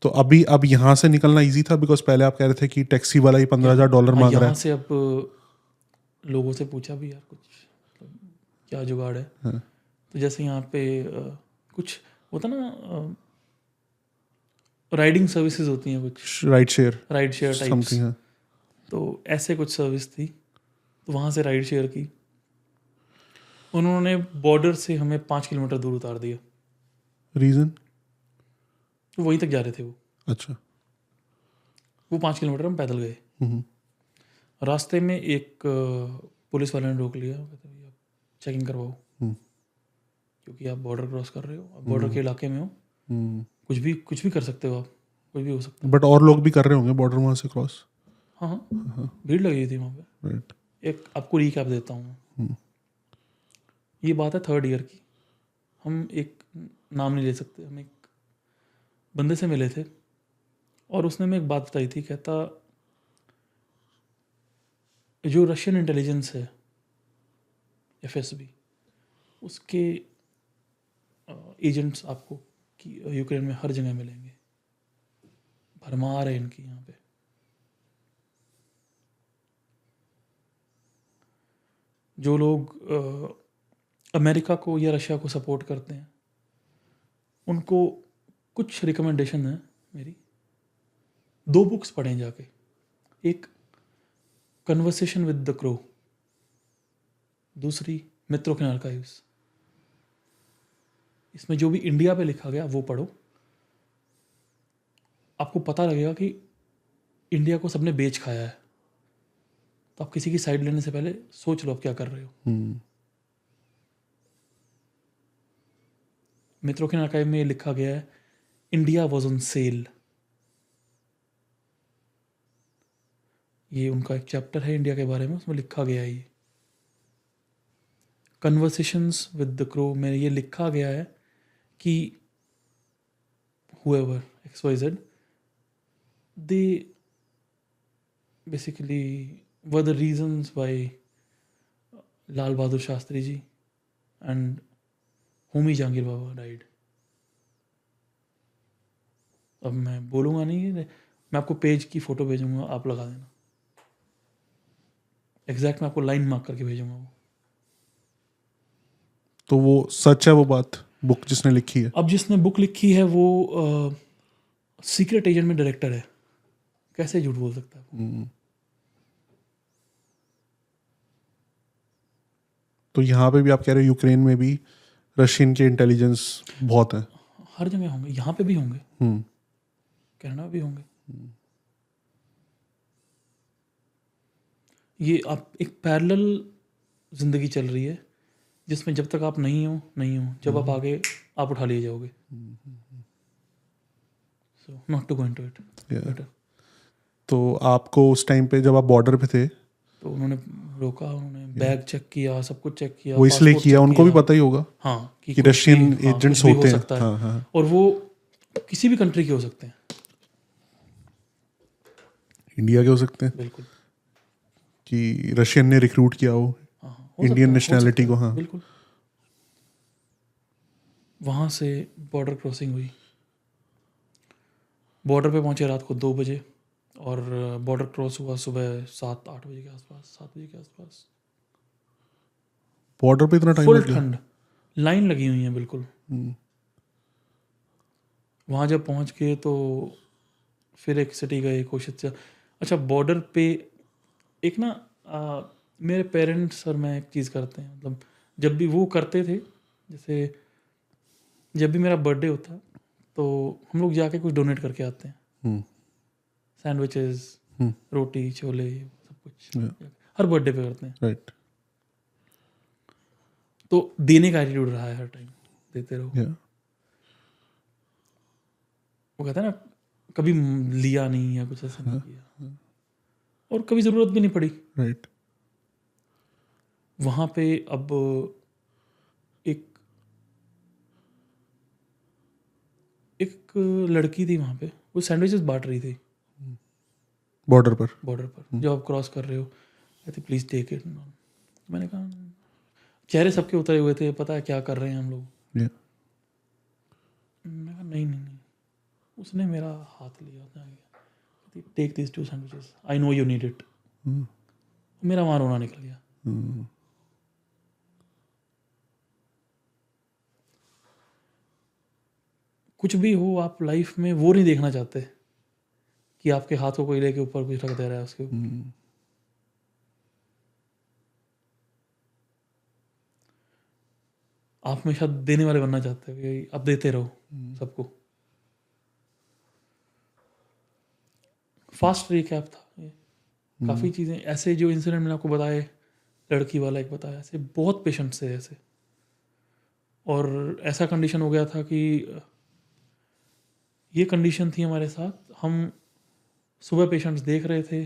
तो अब यहाँ से निकलना इजी था? बिकॉज पहले आप कह रहे थे कि टैक्सी वाला ही $15,000 मांग रहा यहाँ है। से अब लोगों से पूछा भी यार कुछ क्या जुगाड़ है। तो जैसे यहाँ पे कुछ होता ना, राइडिंग सर्विसेज होती हैं कुछ, ride share ride share types, something. तो ऐसे कुछ सर्विस थी, तो वहाँ से राइड शेयर की। उन्होंने बॉर्डर से हमें 5 किलोमीटर दूर उतार दिया। रीजन? वहीं तक जा रहे थे वो अच्छा। वो 5 किलोमीटर हम पैदल गए। रास्ते में एक पुलिस वाले ने रोक लिया, कहते भैया चेकिंग करवाओ, क्योंकि आप बॉर्डर क्रॉस कर रहे हो, आप बॉर्डर के इलाके में हो, कुछ भी कर सकते हो आप, कुछ भी हो सकता है। बट और लोग भी कर रहे होंगे बॉर्डर वहाँ से क्रॉस? हाँ हाँ, भीड़ लगी थी वहाँ पे। राइट। एक आपको रिकैप देता हूँ मैं। ये बात है 3rd ईयर की। हम एक नाम नहीं ले सकते, हम एक बंदे से मिले थे और उसने हमें एक बात बताई थी। कहता जो रशियन इंटेलिजेंस है, FSB, उसके एजेंट्स आपको कि यूक्रेन में हर जगह मिलेंगे, भरमार है इनकी यहाँ पे। जो लोग अमेरिका को या रशिया को सपोर्ट करते हैं, उनको कुछ रिकमेंडेशन है मेरी। 2 बुक्स पढ़ें जाके। एक कन्वर्सेशन विद द क्रो, दूसरी मित्रों के आर्काइव्स। इसमें जो भी इंडिया पे लिखा गया वो पढ़ो, आपको पता लगेगा कि इंडिया को सबने बेच खाया है। तो आप किसी की साइड लेने से पहले सोच लो आप क्या कर रहे हो। मित्रों के आर्काइव में ये लिखा गया है, इंडिया वॉज ऑन सेल। ये उनका एक चैप्टर है इंडिया के बारे में, उसमें लिखा गया है ये। कन्वर्सेशंस विद द क्रो में ये लिखा गया है कि whoever XYZ, they basically were the reasons why Lal Bahadur Shastri ji and Homi Jahangir Baba died. अब मैं बोलूँगा नहीं, मैं आपको पेज की फ़ोटो भेजूँगा, आप लगा देना। एग्जैक्ट मैं आपको लाइन मार्क करके भेजूँगा वो। तो वो सच है वो बात, बुक जिसने लिखी है? अब जिसने बुक लिखी है वो सीक्रेट एजेंट में डायरेक्टर है, कैसे झूठ बोल सकता है वो? तो यहाँ पे भी आप कह रहे हो यूक्रेन में भी रशियन के इंटेलिजेंस बहुत है? हर जगह होंगे, यहाँ पे भी होंगे, कनाडा भी होंगे। ये आप एक पैरेलल जिंदगी चल रही है जिसमें जब तक आप नहीं हो, जब आप आगे आप उठा लिए जाओगे। So not to go into it better. तो आपको उस टाइम पे जब आप बॉर्डर पे थे तो उन्होंने रोका, उन्होंने बैग चेक किया, सब कुछ चेक किया। वो इसलिए passport किया, check उनको भी पता ही होगा हाँ कि रशियन एजेंट्स कुछ भी होते हो हैं। सकता है। और वो किसी भी कंट्री के हो सकते हैं, इंडिया के हो सकते हैं, बिल्कुल। कि रशियन ने रिक्रूट किया हो इंडियन नेशनैलिटी को। हाँ, बिल्कुल। वहाँ से बॉर्डर क्रॉसिंग हुई, बॉर्डर पे पहुँचे रात को 2 बजे और बॉर्डर क्रॉस हुआ सुबह 7-8 बजे के आसपास, 7 बजे के आसपास। बॉर्डर पे इतना टाइम फुल लग गया? ठंड, लाइन लगी हुई है बिल्कुल। वहाँ जब पहुँच गए तो फिर एक सिटी गए कोशिश से। अच्छा, बॉर्डर पे एक ना मेरे पेरेंट्स और मैं एक चीज़ करते हैं, मतलब जब भी वो करते थे, जैसे जब भी मेरा बर्थडे होता तो हम लोग जाके कुछ डोनेट करके आते हैं। सैंडविचेस, रोटी, छोले, सब कुछ हर बर्थडे पे करते हैं। राइट। तो देने का एटीट्यूड रहा है हर टाइम, देते रहो। वो कहता है ना, कभी लिया नहीं या कुछ ऐसा नहीं किया, और कभी ज़रूरत भी नहीं पड़ी। राइट। वहाँ पे अब एक लड़की थी वहाँ पे, वो सैंडविचेस बांट रही थी बॉर्डर पर। जब आप क्रॉस कर रहे हो, कहती प्लीज़ टेक इट। मैंने कहा, चेहरे सबके उतरे हुए थे, पता है क्या कर रहे हैं हम लोग। मैंने कहा नहीं। उसने मेरा हाथ लिया, take this 2 sandwiches, I know you need it. मेरा वहाँ रोना निकल गया। कुछ भी हो आप लाइफ में वो नहीं देखना चाहते कि आपके हाथ को कोई लेके ऊपर कुछ रख दे रहा है उसके ऊपर। आप हमेशा देने वाले बनना चाहते हो कि आप देते रहो सबको। फास्ट रिकैप था ये। काफ़ी चीज़ें ऐसे जो इंसिडेंट मैंने आपको बताए, लड़की वाला एक बताया, ऐसे बहुत पेशेंट्स थे ऐसे। और ऐसा कंडीशन हो गया था कि ये कंडीशन थी हमारे साथ, हम सुबह पेशेंट्स देख रहे थे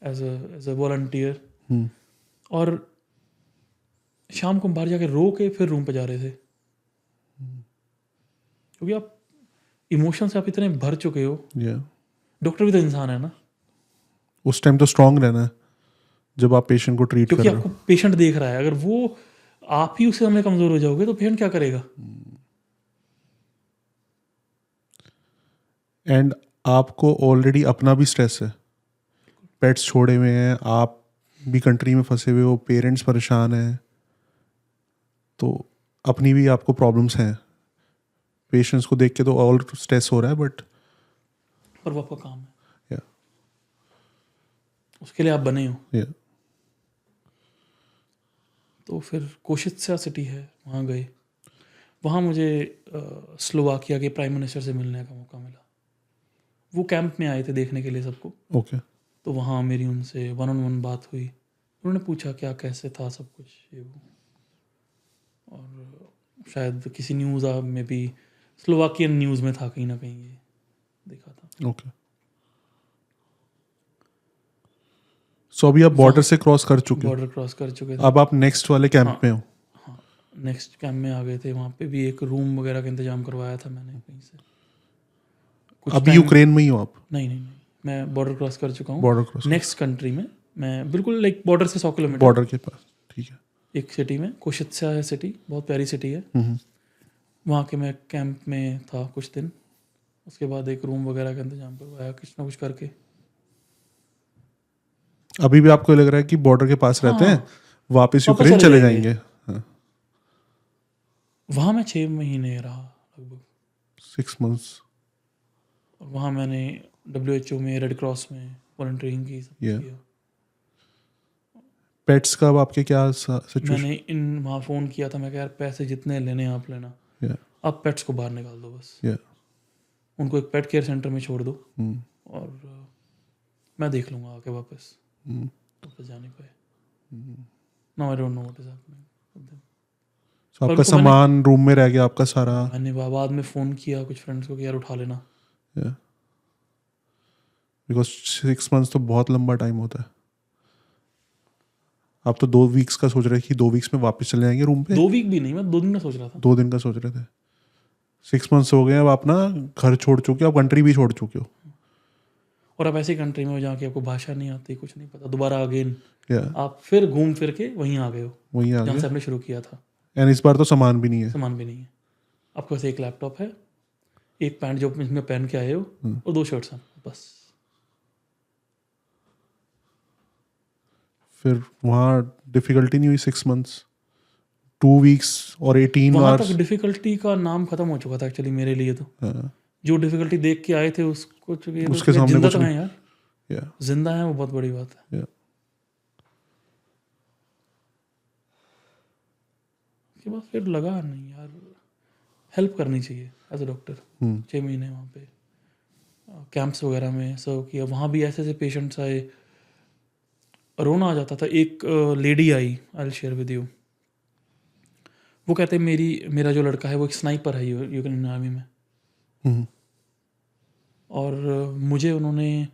एज अ वॉलंटियर, और शाम को हम बाहर जाके रो के फिर रूम पे जा रहे थे, क्योंकि आप इमोशन से आप इतने भर चुके हो। डॉक्टर भी तो इंसान है ना, उस टाइम तो स्ट्रांग रहना है जब आप पेशेंट को ट्रीट कर क्योंकि रहे आपको पेशेंट देख रहा है। अगर वो आप ही उससे हमें कमजोर हो जाओगे तो पेशेंट क्या करेगा? हो। एंड आपको ऑलरेडी अपना भी स्ट्रेस है, पेट्स छोड़े हुए हैं, आप भी कंट्री में फंसे हुए हो, पेरेंट्स परेशान हैं, तो अपनी भी आपको प्रॉब्लम्स हैं। पेशेंट्स को देख के तो और स्ट्रेस हो रहा है, बट पर वो आपका काम है, या उसके लिए आप बने हो। या तो फिर कोशित्सा सिटी है, वहाँ गए। वहाँ मुझे स्लोवाकिया के प्राइम मिनिस्टर से मिलने का मौका मिला। वो कैंप में आए थे देखने के लिए सबको, ओके। तो वहाँ मेरी उनसे 1-on-1 बात हुई। उन्होंने पूछा क्या कैसे था सब कुछ, ये वो। और शायद किसी न्यूज़ में भी, स्लोवाकियन न्यूज़ में था कहीं ना कहीं, ये देखा था। ओके। सो अभी आप बॉर्डर से क्रॉस कर चुके हो, बॉर्डर क्रॉस कर चुके थे। अब आप नेक्स्ट वाले कैंप हाँ। में हो। हाँ, नेक्स्ट कैंप में आ गए थे। वहाँ पे भी एक रूम वगैरह का इंतजाम करवाया था मैंने कहीं से। कुछ अभी time- यूक्रेन में ही हो आप? नहीं, मैं बॉर्डर क्रॉस कर चुका हूँ। बॉर्डर क्रॉस, नेक्स्ट कंट्री में मैं बिल्कुल लाइक बॉर्डर से 100 किलोमीटर बॉर्डर के पास, ठीक है। एक सिटी में, कोशित्सा है सिटी, बहुत प्यारी सिटी है। वहाँ के मैं कैंप में था कुछ दिन। उसके बाद एक रूम वगैरह का इंतजाम करवाया कुछ ना कुछ करके। अभी भी आपको लग रहा है कि बॉर्डर के पास रहते हैं, वापस यूक्रेन चले जाएंगे? हाँ। वहाँ मैं 6 महीने रहा लगभग। 6 months। और वहाँ मैंने WHO में, रेड क्रॉस में वॉलंटियरिंग की, सब कुछ Yeah. किया। पेट्स का अब आपके क्या सिचुएशन? मैंने वहाँ फ़ोन किया था, मैं कहा यार पैसे जितने लेने आप लेना, या आप पेट्स को बाहर निकाल दो बस। या उनको एक पेट केयर सेंटर में छोड़ दो, और मैं देख लूँगा आके वापस जा नहीं पाए। No I don't know what is happening. तो आपका उनको सामान रूम में रह गया आपका सारा? मैंने बाद में फ़ोन किया कुछ फ्रेंड्स को कि यार उठा लेना। बिकॉज 6 months तो बहुत लंबा टाइम होता है। आप तो 2 weeks का सोच रहे कि 2 weeks में वापस चले जाएंगे रूम पे? 2 वीक भी नहीं, मैं 2 दिन का सोच रहा था। 2 दिन का सोच रहे थे। 6 months हो गए, अब आप ना घर छोड़ चुके हो, आप कंट्री भी छोड़ चुके हो। और आप ऐसी कंट्री में हो जहाँ की आपको भाषा नहीं आती, कुछ नहीं पता, दोबारा अगेन या आप फिर घूम फिर के वहीं आ गए हो वहीं आ जहाँ से गए, आपने शुरू किया था। एंड इस बार तो सामान भी नहीं है। सामान भी नहीं है, आपके पास एक लैपटॉप है, एक पैंट जो इसमें पहन के आए हो, और 2 शर्ट्स हैं बस। फिर वहाँ डिफिकल्टी नहीं हुई 6 months, 2 weeks और 18 वहाँ hours? तक डिफिकल्टी का नाम खत्म हो चुका था एक्चुअली मेरे लिए। तो हाँ, जो डिफिकल्टी देख के आए थे उसको उसके सामने जिंदा कुछ तो नहीं। है यार, या जिंदा है, वो बहुत बड़ी बात है। या उसके बाद फिर लगा नहीं यार, हेल्प करनी चाहिए एज अ डॉक्टर। 6 महीने वहाँ पे कैंप्स वगैरह में सर्व किया। वहाँ भी ऐसे ऐसे पेशेंट्स आए, रोना आ जाता था। एक lady I, I will share with you. वो कहते मेरा जो लड़का है वो एक स्नाइपर है यूक्रेन आर्मी में। और मुझे उन्होंने,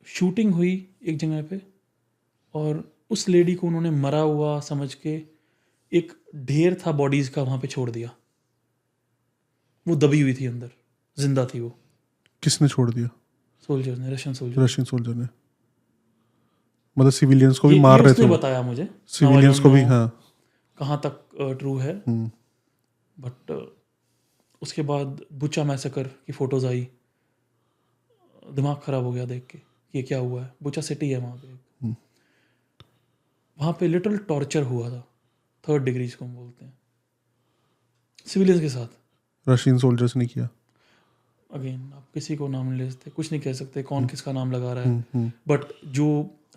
शूटिंग हुई एक जगह पे, और उस लेडी को उन्होंने मरा हुआ समझ के एक ढेर था बॉडीज का वहाँ पे छोड़ दिया। वो दबी हुई थी अंदर, जिंदा थी वो। किसने छोड़ दिया? सोल्जर ने, रशियन सोल्जर। रशियन सोल्जर ने? मतलब सिविलियंस को भी मार रहे उसने थे? बताया मुझे, सिविलियंस को भी? हाँ। कहाँ तक ट्रू है, बट उसके बाद बुचा मैसेकर की फोटोज आई, दिमाग खराब हो गया देख के कि ये क्या हुआ है। बुचा सिटी है वहाँ पे, वहाँ पे लिटरल टॉर्चर हुआ था, 3rd डिग्री को हम बोलते हैं, सिविलियंस के साथ। रशियन सोल्जर्स ने किया? अगेन आप किसी को नाम नहीं ले सकते, कुछ नहीं कह सकते कौन किसका नाम लगा रहा है, बट जो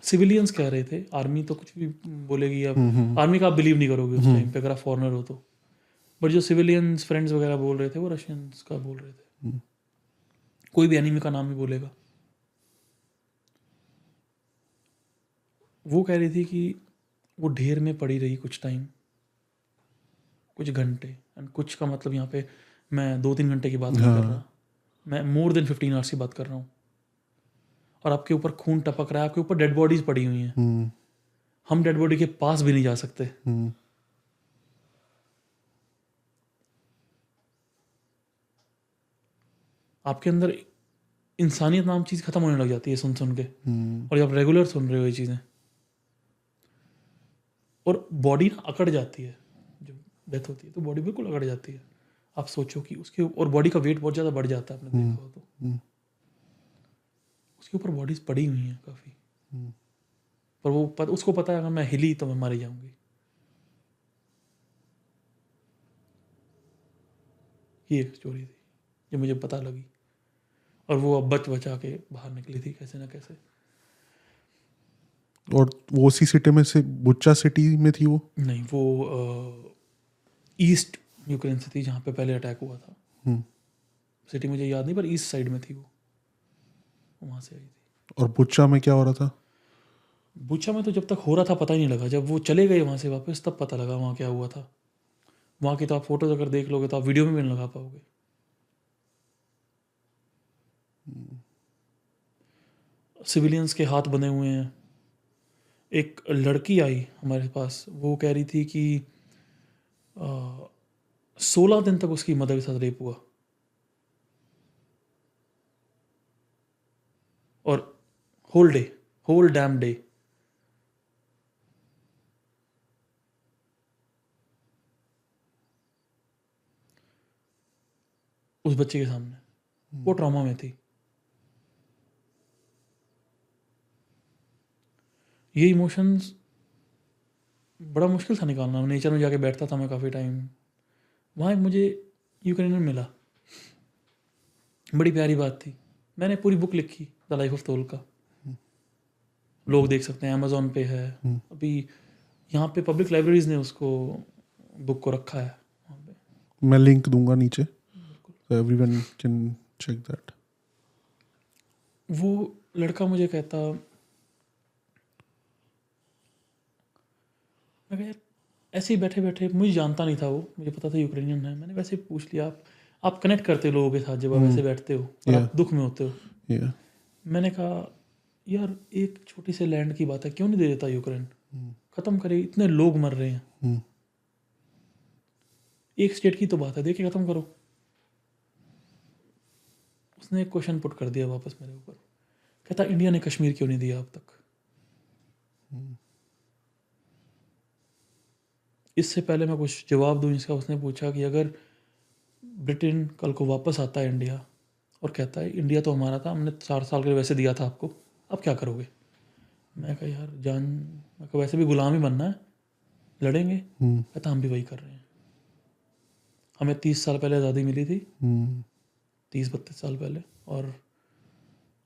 सिविलियंस कह रहे थे, आर्मी तो कुछ भी बोलेगी, अब आर्मी का आप बिलीव नहीं करोगे उस टाइम पे अगर आप फॉरनर हो तो, बट जो सिविलियंस फ्रेंड्स वगैरह बोल रहे थे वो रशियंस का बोल रहे थे, कोई भी एनिमी का नाम ही बोलेगा। वो कह रही थी कि वो ढेर में पड़ी रही कुछ टाइम, कुछ घंटे, एंड कुछ का मतलब यहाँ पे मैं 2-3 घंटे की बात नहीं कर रहा, मैं मोर देन 15 आवर्स की बात कर रहा हूँ, और आपके ऊपर खून टपक रहा है, आपके ऊपर डेड बॉडीज पड़ी हुई हैं, हम डेड बॉडी के पास भी नहीं जा सकते। आपके अंदर इंसानियत नाम चीज़ खत्म होने लग जाती है सुन सुन के, और आप रेगुलर सुन रहे हो ये चीज़ें, और बॉडी ना अकड़ जाती है जब डेथ होती है, तो बॉडी बिल्कुल अकड़ जाती है। आप सोचो कि उसके, और बॉडी का वेट बहुत ज़्यादा बढ़ जाता है, आपने देखा हो तो उसके ऊपर बॉडीज पड़ी हुई हैं काफ़ी, पर वो उसको पता है अगर मैं हिली तो मैं मारी जाऊंगी। ये एक स्टोरी थी जो मुझे पता लगी, और वो अब बच बचा के बाहर निकली थी कैसे ना कैसे। और वो उसी सिटी में से, बुच्चा सिटी में थी वो? नहीं, वो ईस्ट यूक्रेन से थी जहाँ पे पहले अटैक हुआ था। सिटी मुझे याद नहीं, पर ईस्ट साइड में थी वो, वहाँ से आई थी। और बुच्चा में क्या हो रहा था? बुचा में तो जब तक हो रहा था पता ही नहीं लगा, जब वो चले गए वहाँ से वापस तब पता लगा वहाँ क्या हुआ था। वहाँ की तो आप फोटोज अगर देख लोगे तो आप वीडियो में भी नहीं लगा पाओगे। सिविलियंस के हाथ बंधे हुए हैं। एक लड़की आई हमारे पास, वो कह रही थी कि 16 दिन तक उसकी मदर के साथ रेप हुआ, और होल डैम डे। उस बच्चे के सामने वो ट्रॉमा में थी। ये इमोशंस बड़ा मुश्किल था निकालना। नेचर में जाके बैठता था मैं काफ़ी टाइम, वहाँ एक मुझे यूक्रेनियन मिला, बड़ी प्यारी बात थी। मैंने पूरी बुक लिखी द लाइफ ऑफ तोल का, लोग देख सकते हैं, अमेजोन पे है अभी, यहाँ पे पब्लिक लाइब्रेरीज ने उसको बुक को रखा है वहाँ पे। मैं लिंक दूंगा नीचे, so everyone can check that. वो लड़का मुझे कहता, मैं कहा यार ऐसे ही बैठे बैठे, मुझे जानता नहीं था वो, मुझे पता था यूक्रेनियन है, मैंने वैसे ही पूछ लिया, आप कनेक्ट करते हो लोगों के साथ जब आप ऐसे बैठते हो और आप दुख में होते हो। Yeah. मैंने कहा यार एक छोटी से लैंड की बात है, क्यों नहीं दे देता यूक्रेन, खत्म करे, इतने लोग मर रहे हैं, एक स्टेट की तो बात है, देखे खत्म करो। उसने एक क्वेश्चन पुट कर दिया वापस मेरे ऊपर, कहता इंडिया ने कश्मीर क्यों नहीं दिया अब तक। इससे पहले मैं कुछ जवाब दूं इसका, उसने पूछा कि अगर ब्रिटेन कल को वापस आता है इंडिया और कहता है इंडिया तो हमारा था, हमने 4 साल के लिए वैसे दिया था आपको, अब क्या करोगे। मैं कहा यार मैं कहा वैसे भी गुलाम ही बनना है, लड़ेंगे। कहता हम भी वही कर रहे हैं, हमें 30 साल पहले आज़ादी मिली थी, 30-32 साल पहले, और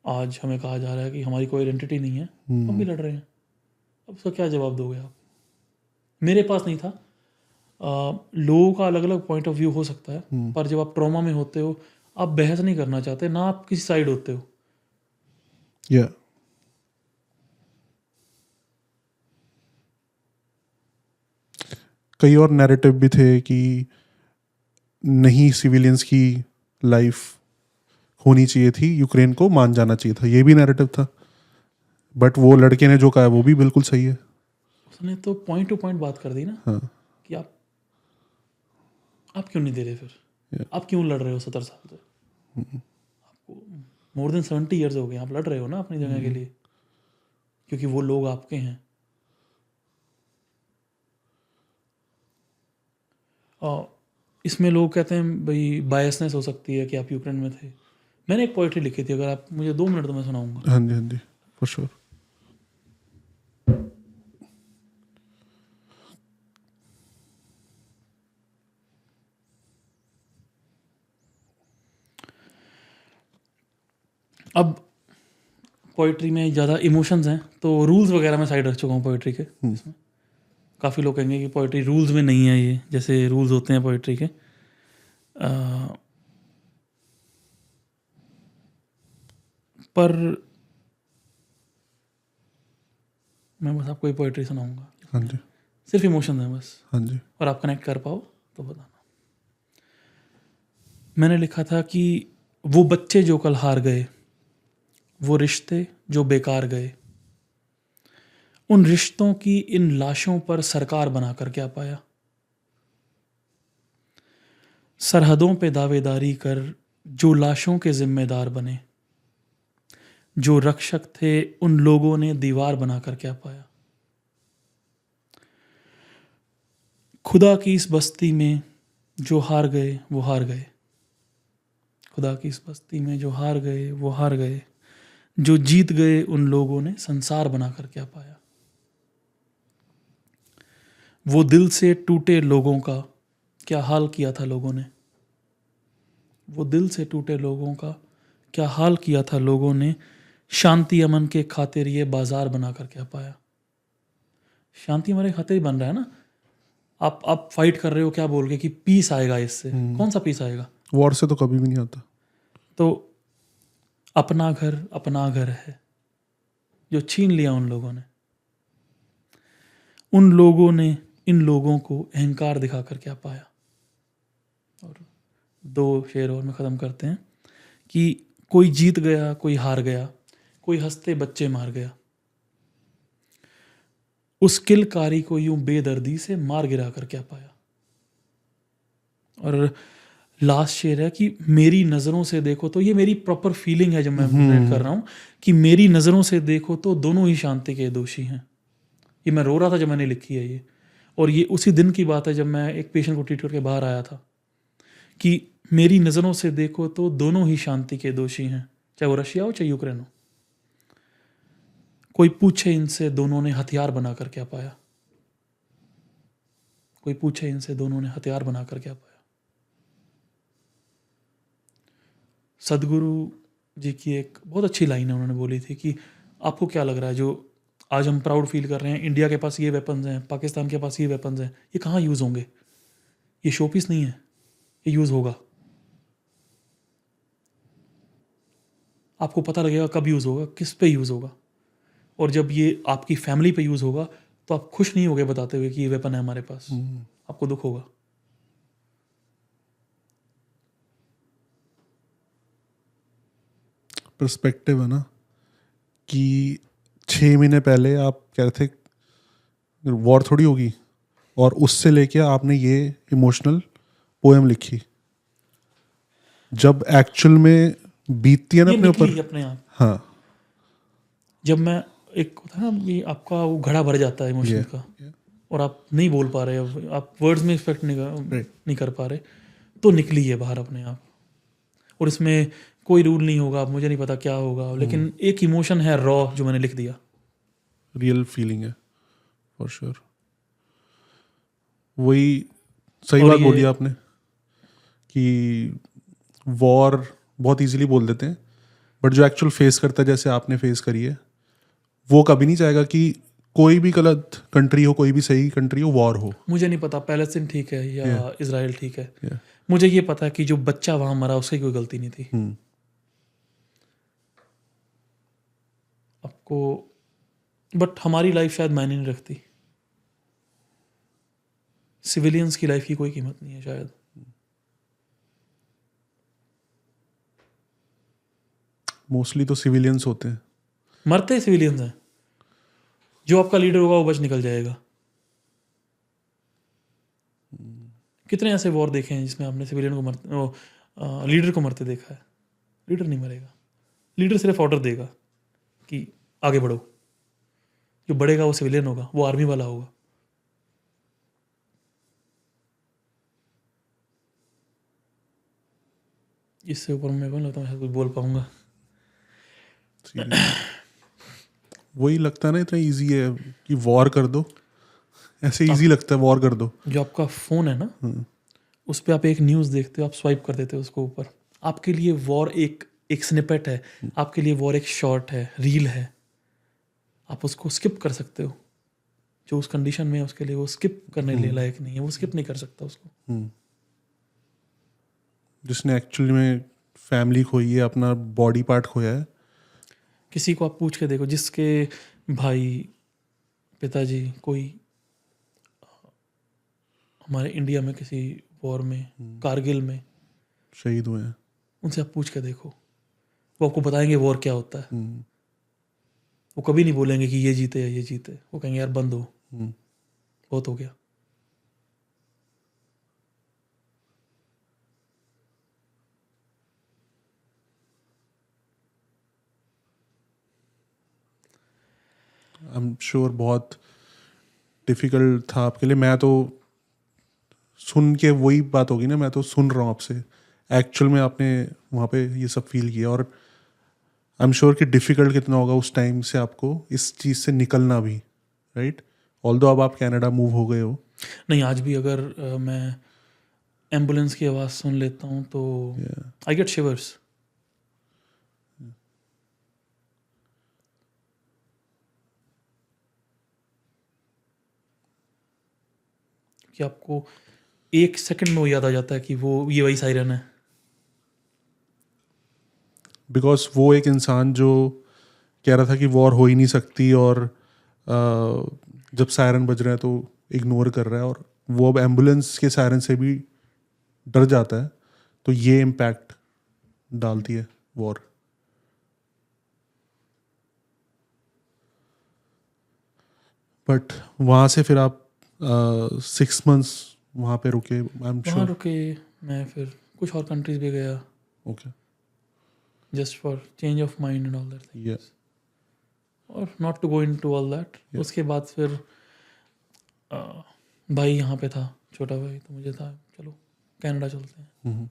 आज हमें कहा जा रहा है कि हमारी कोई आइडेंटिटी नहीं है, हम भी लड़ रहे हैं। अब उसका क्या जवाब दोगे आप। मेरे पास नहीं था। लोगों का अलग अलग पॉइंट ऑफ व्यू हो सकता है, पर जब आप ट्रॉमा में होते हो आप बहस नहीं करना चाहते, ना आप किसी साइड होते हो। Yeah. कई और नैरेटिव भी थे कि नहीं, सिविलियंस की लाइफ होनी चाहिए थी, यूक्रेन को मान जाना चाहिए था, ये भी नैरेटिव था। बट वो लड़के ने जो कहा वो भी बिल्कुल सही है। उसने तो पॉइंट टू पॉइंट बात कर दी ना, कि आप क्यों नहीं दे रहे फिर, आप क्यों लड़ रहे हो 70 साल से, आपको मोर देन 70 ईयर्स हो गए, आप लड़ रहे हो ना अपनी जगह के लिए, क्योंकि वो लोग आपके हैं। इसमें लोग कहते हैं भाई बायसनेस हो सकती है कि आप यूक्रेन में थे। मैंने एक पोइट्री लिखी थी, अगर आप मुझे 2 मिनट तो मैं सुनाऊंगा। हाँ जी, फॉर श्योर। अब पोइट्री में ज़्यादा इमोशंस हैं तो रूल्स वगैरह मैं साइड रख चुका हूँ पोइट्री के इसमें। काफ़ी लोग कहेंगे कि पोइट्री रूल्स में नहीं है, ये जैसे रूल्स होते हैं पोइट्री के। पर मैं बस आपको ये पोइट्री सुनाऊंगा, हाँ जी, सिर्फ इमोशंस हैं बस, हाँ जी, और आप कनेक्ट कर पाओ तो बताना। मैंने लिखा था कि वो बच्चे जो कल हार गए, वो रिश्ते जो बेकार गए, उन रिश्तों की इन लाशों पर सरकार बनाकर क्या पाया। सरहदों पे दावेदारी कर जो लाशों के जिम्मेदार बने, जो रक्षक थे उन लोगों ने दीवार बनाकर क्या पाया। खुदा की इस बस्ती में जो हार गए वो हार गए, खुदा की इस बस्ती में जो हार गए वो हार गए, जो जीत गए उन लोगों ने संसार बनाकर क्या पाया। वो दिल से टूटे लोगों का क्या हाल किया था लोगों ने, वो दिल से टूटे लोगों का क्या हाल किया था लोगों ने, शांति अमन के खातिर ये बाजार बनाकर क्या पाया। शांति हमारे खातिर ही बन रहा है ना। आप फाइट कर रहे हो क्या बोल के कि पीस आएगा इससे, कौन सा पीस आएगा। वॉर से तो कभी भी नहीं आता। तो अपना घर है जो छीन लिया उन लोगों ने, उन लोगों ने इन लोगों को अहंकार दिखाकर क्या पाया। और 2 शेर और में ख़त्म करते हैं कि कोई जीत गया कोई हार गया, कोई हंसते बच्चे मार गया, उस किलकारी को यूं बेदर्दी से मार गिरा कर क्या पाया। और लास्ट शेर है कि मेरी नज़रों से देखो तो, ये मेरी प्रॉपर फीलिंग है जब मैं रिलेट कर रहा हूँ कि मेरी नज़रों से देखो तो दोनों ही शांति के दोषी हैं। ये मैं रो रहा था जब मैंने लिखी है ये, और ये उसी दिन की बात है जब मैं एक पेशेंट को ट्रीट करके बाहर आया था कि मेरी नज़रों से देखो तो दोनों ही शांति के दोषी हैं, चाहे वो रशिया हो चाहे यूक्रेन हो। कोई पूछे इनसे दोनों ने हथियार बनाकर क्या पाया, कोई पूछे इनसे दोनों ने हथियार बनाकर क्या पाया। सदगुरु जी की एक बहुत अच्छी लाइन है, उन्होंने बोली थी कि आपको क्या लग रहा है जो आज हम प्राउड फील कर रहे हैं, इंडिया के पास ये वेपन्स हैं, पाकिस्तान के पास ये वेपन्स हैं, ये कहाँ यूज़ होंगे। ये शोपीस नहीं है, ये यूज़ होगा। आपको पता लगेगा कब यूज़ होगा, किस पे यूज़ होगा, और जब ये आपकी फैमिली पे यूज़ होगा तो आप खुश नहीं होगे बताते हुए कि ये वेपन है हमारे पास, आपको दुख होगा। पर्सपेक्टिव है ना कि 6 महीने पहले आप कह रहे थे वॉर थोड़ी होगी, और उससे लेके आपने ये इमोशनल पोएम लिखी जब एक्चुअल में बीतती है ना ये अपने निकली ऊपर। अपने आप। हाँ, जब मैं एक होता है ना ये आपका वो घड़ा भर जाता है इमोशन का, और आप नहीं बोल पा रहे, अब आप वर्ड्स में एक्सपेक्ट नहीं कर पा रहे, तो निकली है बाहर अपने आप। और इसमें कोई रूल नहीं होगा, मुझे नहीं पता क्या होगा, लेकिन एक इमोशन है रॉ जो मैंने लिख दिया। रियल फीलिंग है फॉर श्योर। वही सही और बात ये- बोली आपने कि वॉर बहुत इजीली बोल देते हैं, बट जो एक्चुअल फेस करता है जैसे आपने फेस करी है, वो कभी नहीं चाहेगा कि कोई भी गलत कंट्री हो, कोई भी सही कंट्री हो, वॉर हो। मुझे नहीं पता पैलेस्टीन ठीक है या इजराइल ठीक है, Yeah. मुझे ये पता है कि जो बच्चा वहां मरा उसकी कोई गलती नहीं थी। आपको बट हमारी लाइफ शायद मायने नहीं रखती, सिविलियंस की लाइफ की कोई कीमत नहीं है शायद। मोस्टली तो सिविलियंस होते हैं। मरते सिविलियंस हैं, जो आपका लीडर होगा वो बच निकल जाएगा। कितने ऐसे वॉर देखे हैं जिसमें आपने सिविलियन को मरते, लीडर को मरते देखा है। लीडर नहीं मरेगा, लीडर सिर्फ ऑर्डर देगा कि आगे बढ़ो, जो बढ़ेगा वो सिविलियन होगा, वो आर्मी वाला होगा। इससे ऊपर मेरे को नहीं लगता मैं कुछ बोल पाऊंगा। वही लगता है ना, इतना इजी है कि वॉर कर दो, ऐसे इजी लगता है वॉर कर दो। जो आपका फ़ोन है ना, उस पर आप एक न्यूज़ देखते हो, आप स्वाइप कर देते हो उसको ऊपर, आपके लिए वॉर एक एक स्निपेट है, आपके लिए वॉर एक शॉर्ट है, रील है, आप उसको स्किप कर सकते हो। जो उस कंडीशन में है उसके लिए वो स्किप करने लिए लायक नहीं है, वो स्किप नहीं कर सकता उसको। जिसने एक्चुअली में फैमिली खोई है, अपना बॉडी पार्ट खोया है। किसी को आप पूछ के देखो जिसके भाई, पिताजी कोई हमारे इंडिया में किसी वॉर में, कारगिल में शहीद हुए हैं। उनसे आप पूछ के देखो, वो आपको बताएंगे वॉर क्या होता है। वो कभी नहीं बोलेंगे कि ये जीते या ये जीते, वो कहेंगे यार बंद हो, बहुत हो गया। आई एम श्योर बहुत डिफिकल्ट था आपके लिए। मैं तो सुन के वही बात होगी ना, मैं तो सुन रहा हूँ आपसे, एक्चुअल में आपने वहाँ पे ये सब फील किया। और आई एम श्योर कि डिफ़िकल्ट कितना होगा उस टाइम से आपको इस चीज़ से निकलना भी, राइट? ऑल्दो अब आप कनाडा मूव हो गए हो। नहीं, आज भी अगर मैं एम्बुलेंस की आवाज़ सुन लेता हूँ तो आई गेट शिवर्स। कि आपको एक सेकंड में वो याद आ जाता है कि वो ये वही सायरन है। बिकॉज वो एक इंसान जो कह रहा था कि वॉर हो ही नहीं सकती, और जब सायरन बज रहा है तो इग्नोर कर रहा है, और वो अब एम्बुलेंस के सायरन से भी डर जाता है, तो ये इम्पैक्ट डालती है वॉर। बट वहाँ से फिर आप 6 months वहाँ पे रुके, आई एम वहाँ श्योर। रुके, मैं फिर कुछ और कंट्रीज भी गया okay, just for change of mind and all that thing, ये और not to go into all that. उसके बाद फिर भाई यहाँ पे था, छोटा भाई, तो मुझे था चलो कनाडा चलते हैं।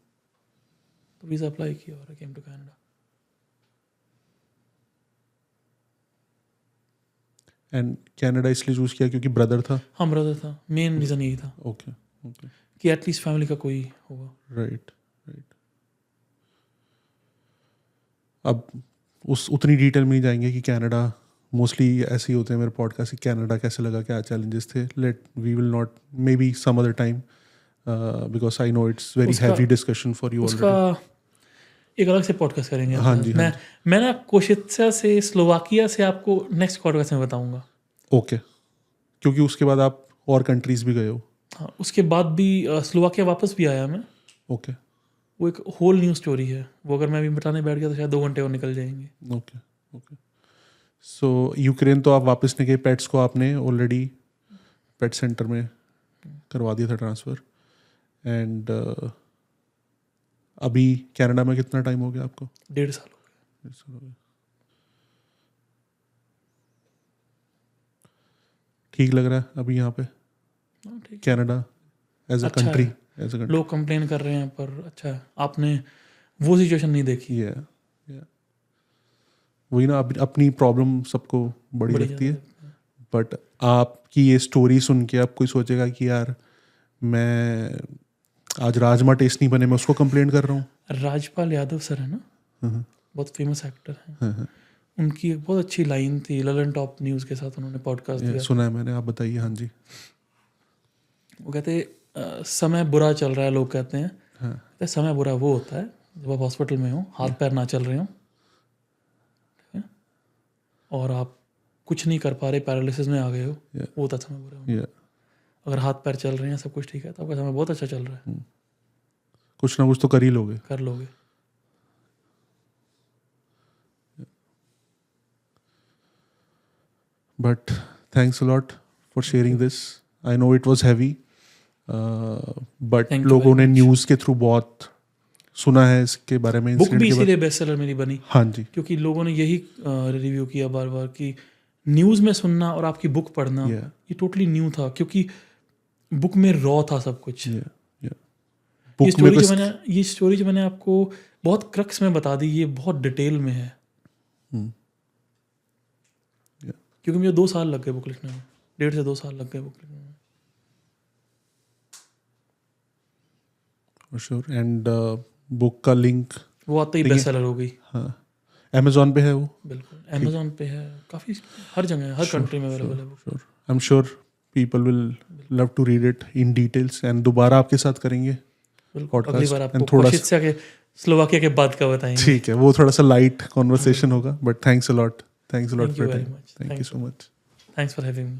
तो वीज़ा अप्लाई किया और I came to Canada. And Canada इसलिए चूज़ किया क्योंकि ब्रदर था। हाँ, ब्रदर था, मेन रीज़न यही था ओके ओके, कि एटलीस्ट फैमिली का कोई होगा। Right right. अब उस उतनी डिटेल में नहीं जाएंगे कि कनाडा, मोस्टली ऐसे ही होते हैं मेरे पॉडकास्ट, कि कनाडा कैसे लगा, क्या चैलेंजेस थे। Let we will not, maybe some other time, because I know it's very उसका- हैवी डिस्कशन फॉर यू उसका ऑलरेडी। एक अलग से पॉडकास्ट करेंगे हाँ आपके जी, साथ। हाँ मैं ना कोशित्सा से, स्लोवाकिया से आपको नेक्स्ट पॉडकास्ट में बताऊंगा। ओके, क्योंकि उसके बाद आप और कंट्रीज भी गए हो। हाँ, उसके बाद भी स्लोवाकिया वापस भी आया मैं। ओके वो एक होल न्यू स्टोरी है, वो अगर मैं अभी बताने बैठ गया तो शायद 2 घंटे और निकल जाएंगे। Okay okay. सो यूक्रेन तो आप वापस नहीं गए, पेट्स को आपने ऑलरेडी पेट सेंटर में करवा दिया था ट्रांसफ़र। एंड अभी कनाडा में कितना टाइम हो गया आपको? 1.5 साल हो 1.5 साल हो गया। ठीक लग रहा है अभी यहाँ पे गए। हाँ, ठीक। कनाडा एज अ अच्छा कंट्री? है। एज अ कंट्री, लोग कंप्लेन कर रहे हैं पर अच्छा है, आपने वो सिचुएशन नहीं देखी। ये वही ना, अपनी प्रॉब्लम सबको बड़ी बड़ी लगती है। ज़्यादा। बट आपकी ये स्टोरी सुन के अब कोई सोचेगा कि यार मैं आज राजमा टेस्ट नहीं बने, मैं उसको कंप्लेंट कर रहा हूँ। राजपाल यादव सर है ना, बहुत फेमस एक्टर हैं। उनकी एक बहुत अच्छी लाइन थी, ललन टॉप न्यूज़ के साथ उन्होंने पॉडकास्ट ये दिया। सुना है मैंने, आप बताइए। हाँ जी। वो कहते समय बुरा चल रहा है, लोग कहते हैं। हाँ, कहते समय बुरा वो होता है जब आप हॉस्पिटल में हो, हाथ पैर ना चल रहे हो, ठीक है, और आप कुछ नहीं कर पा रहे, पैरालिसिस में आ गए हो, वो होता है समय बुरा होना। ये अगर हाथ पैर चल रहे हैं, सब कुछ ठीक है, तो आपका समय बहुत अच्छा चल रहा है, कुछ ना कुछ तो कर ही लोगे। कर लोगे। But thanks a lot for sharing this. I know it was heavy, but Thank you लोगों very ने much. न्यूज़ के थ्रू बहुत सुना है इसके बारे में, बुक इंसिडेंट भी के बारे इसीलिए बेस्ट सेलर मेरी बनी, में। हाँ जी, क्योंकि लोगों ने यही रिव्यू किया बार बार कि न्यूज़ में सुनना और आपकी बुक पढ़ना, Yeah. ये टोटली न्यू था, क्योंकि बुक में रॉ था सब कुछ। ये ये बुक में स्टोरी बस ये स्टोरी जो मैंने आपको बहुत क्रक्स में बता दी, ये बहुत डिटेल में है। Yeah. क्योंकि मुझे 2 साल लग गए बुक लिखने में, 1.5 से 2 साल लग गए बुक लिखने में। श्योर। एंड बुक का लिंक वो आते ही बेस्ट सेलर हो गई। हाँ, अमेजोन पे है वो। बिल्कुल, अमेजोन पे है, काफ़ी हर जगह है, हर कंट्री में अवेलेबल है वो। Sure, I am sure people will love to read it in details and दोबारा आपके साथ करेंगे बिल्कुल, अगली podcast बार and आपको थोड़ा कोशिश के स्लोवाकिया के बाद का बताएंगे। ठीक है, वो थोड़ा सा लाइट कॉन्वर्सेशन होगा, but thanks a lot Thank you for very time, much. Thank you Thank so much. Thanks for having me.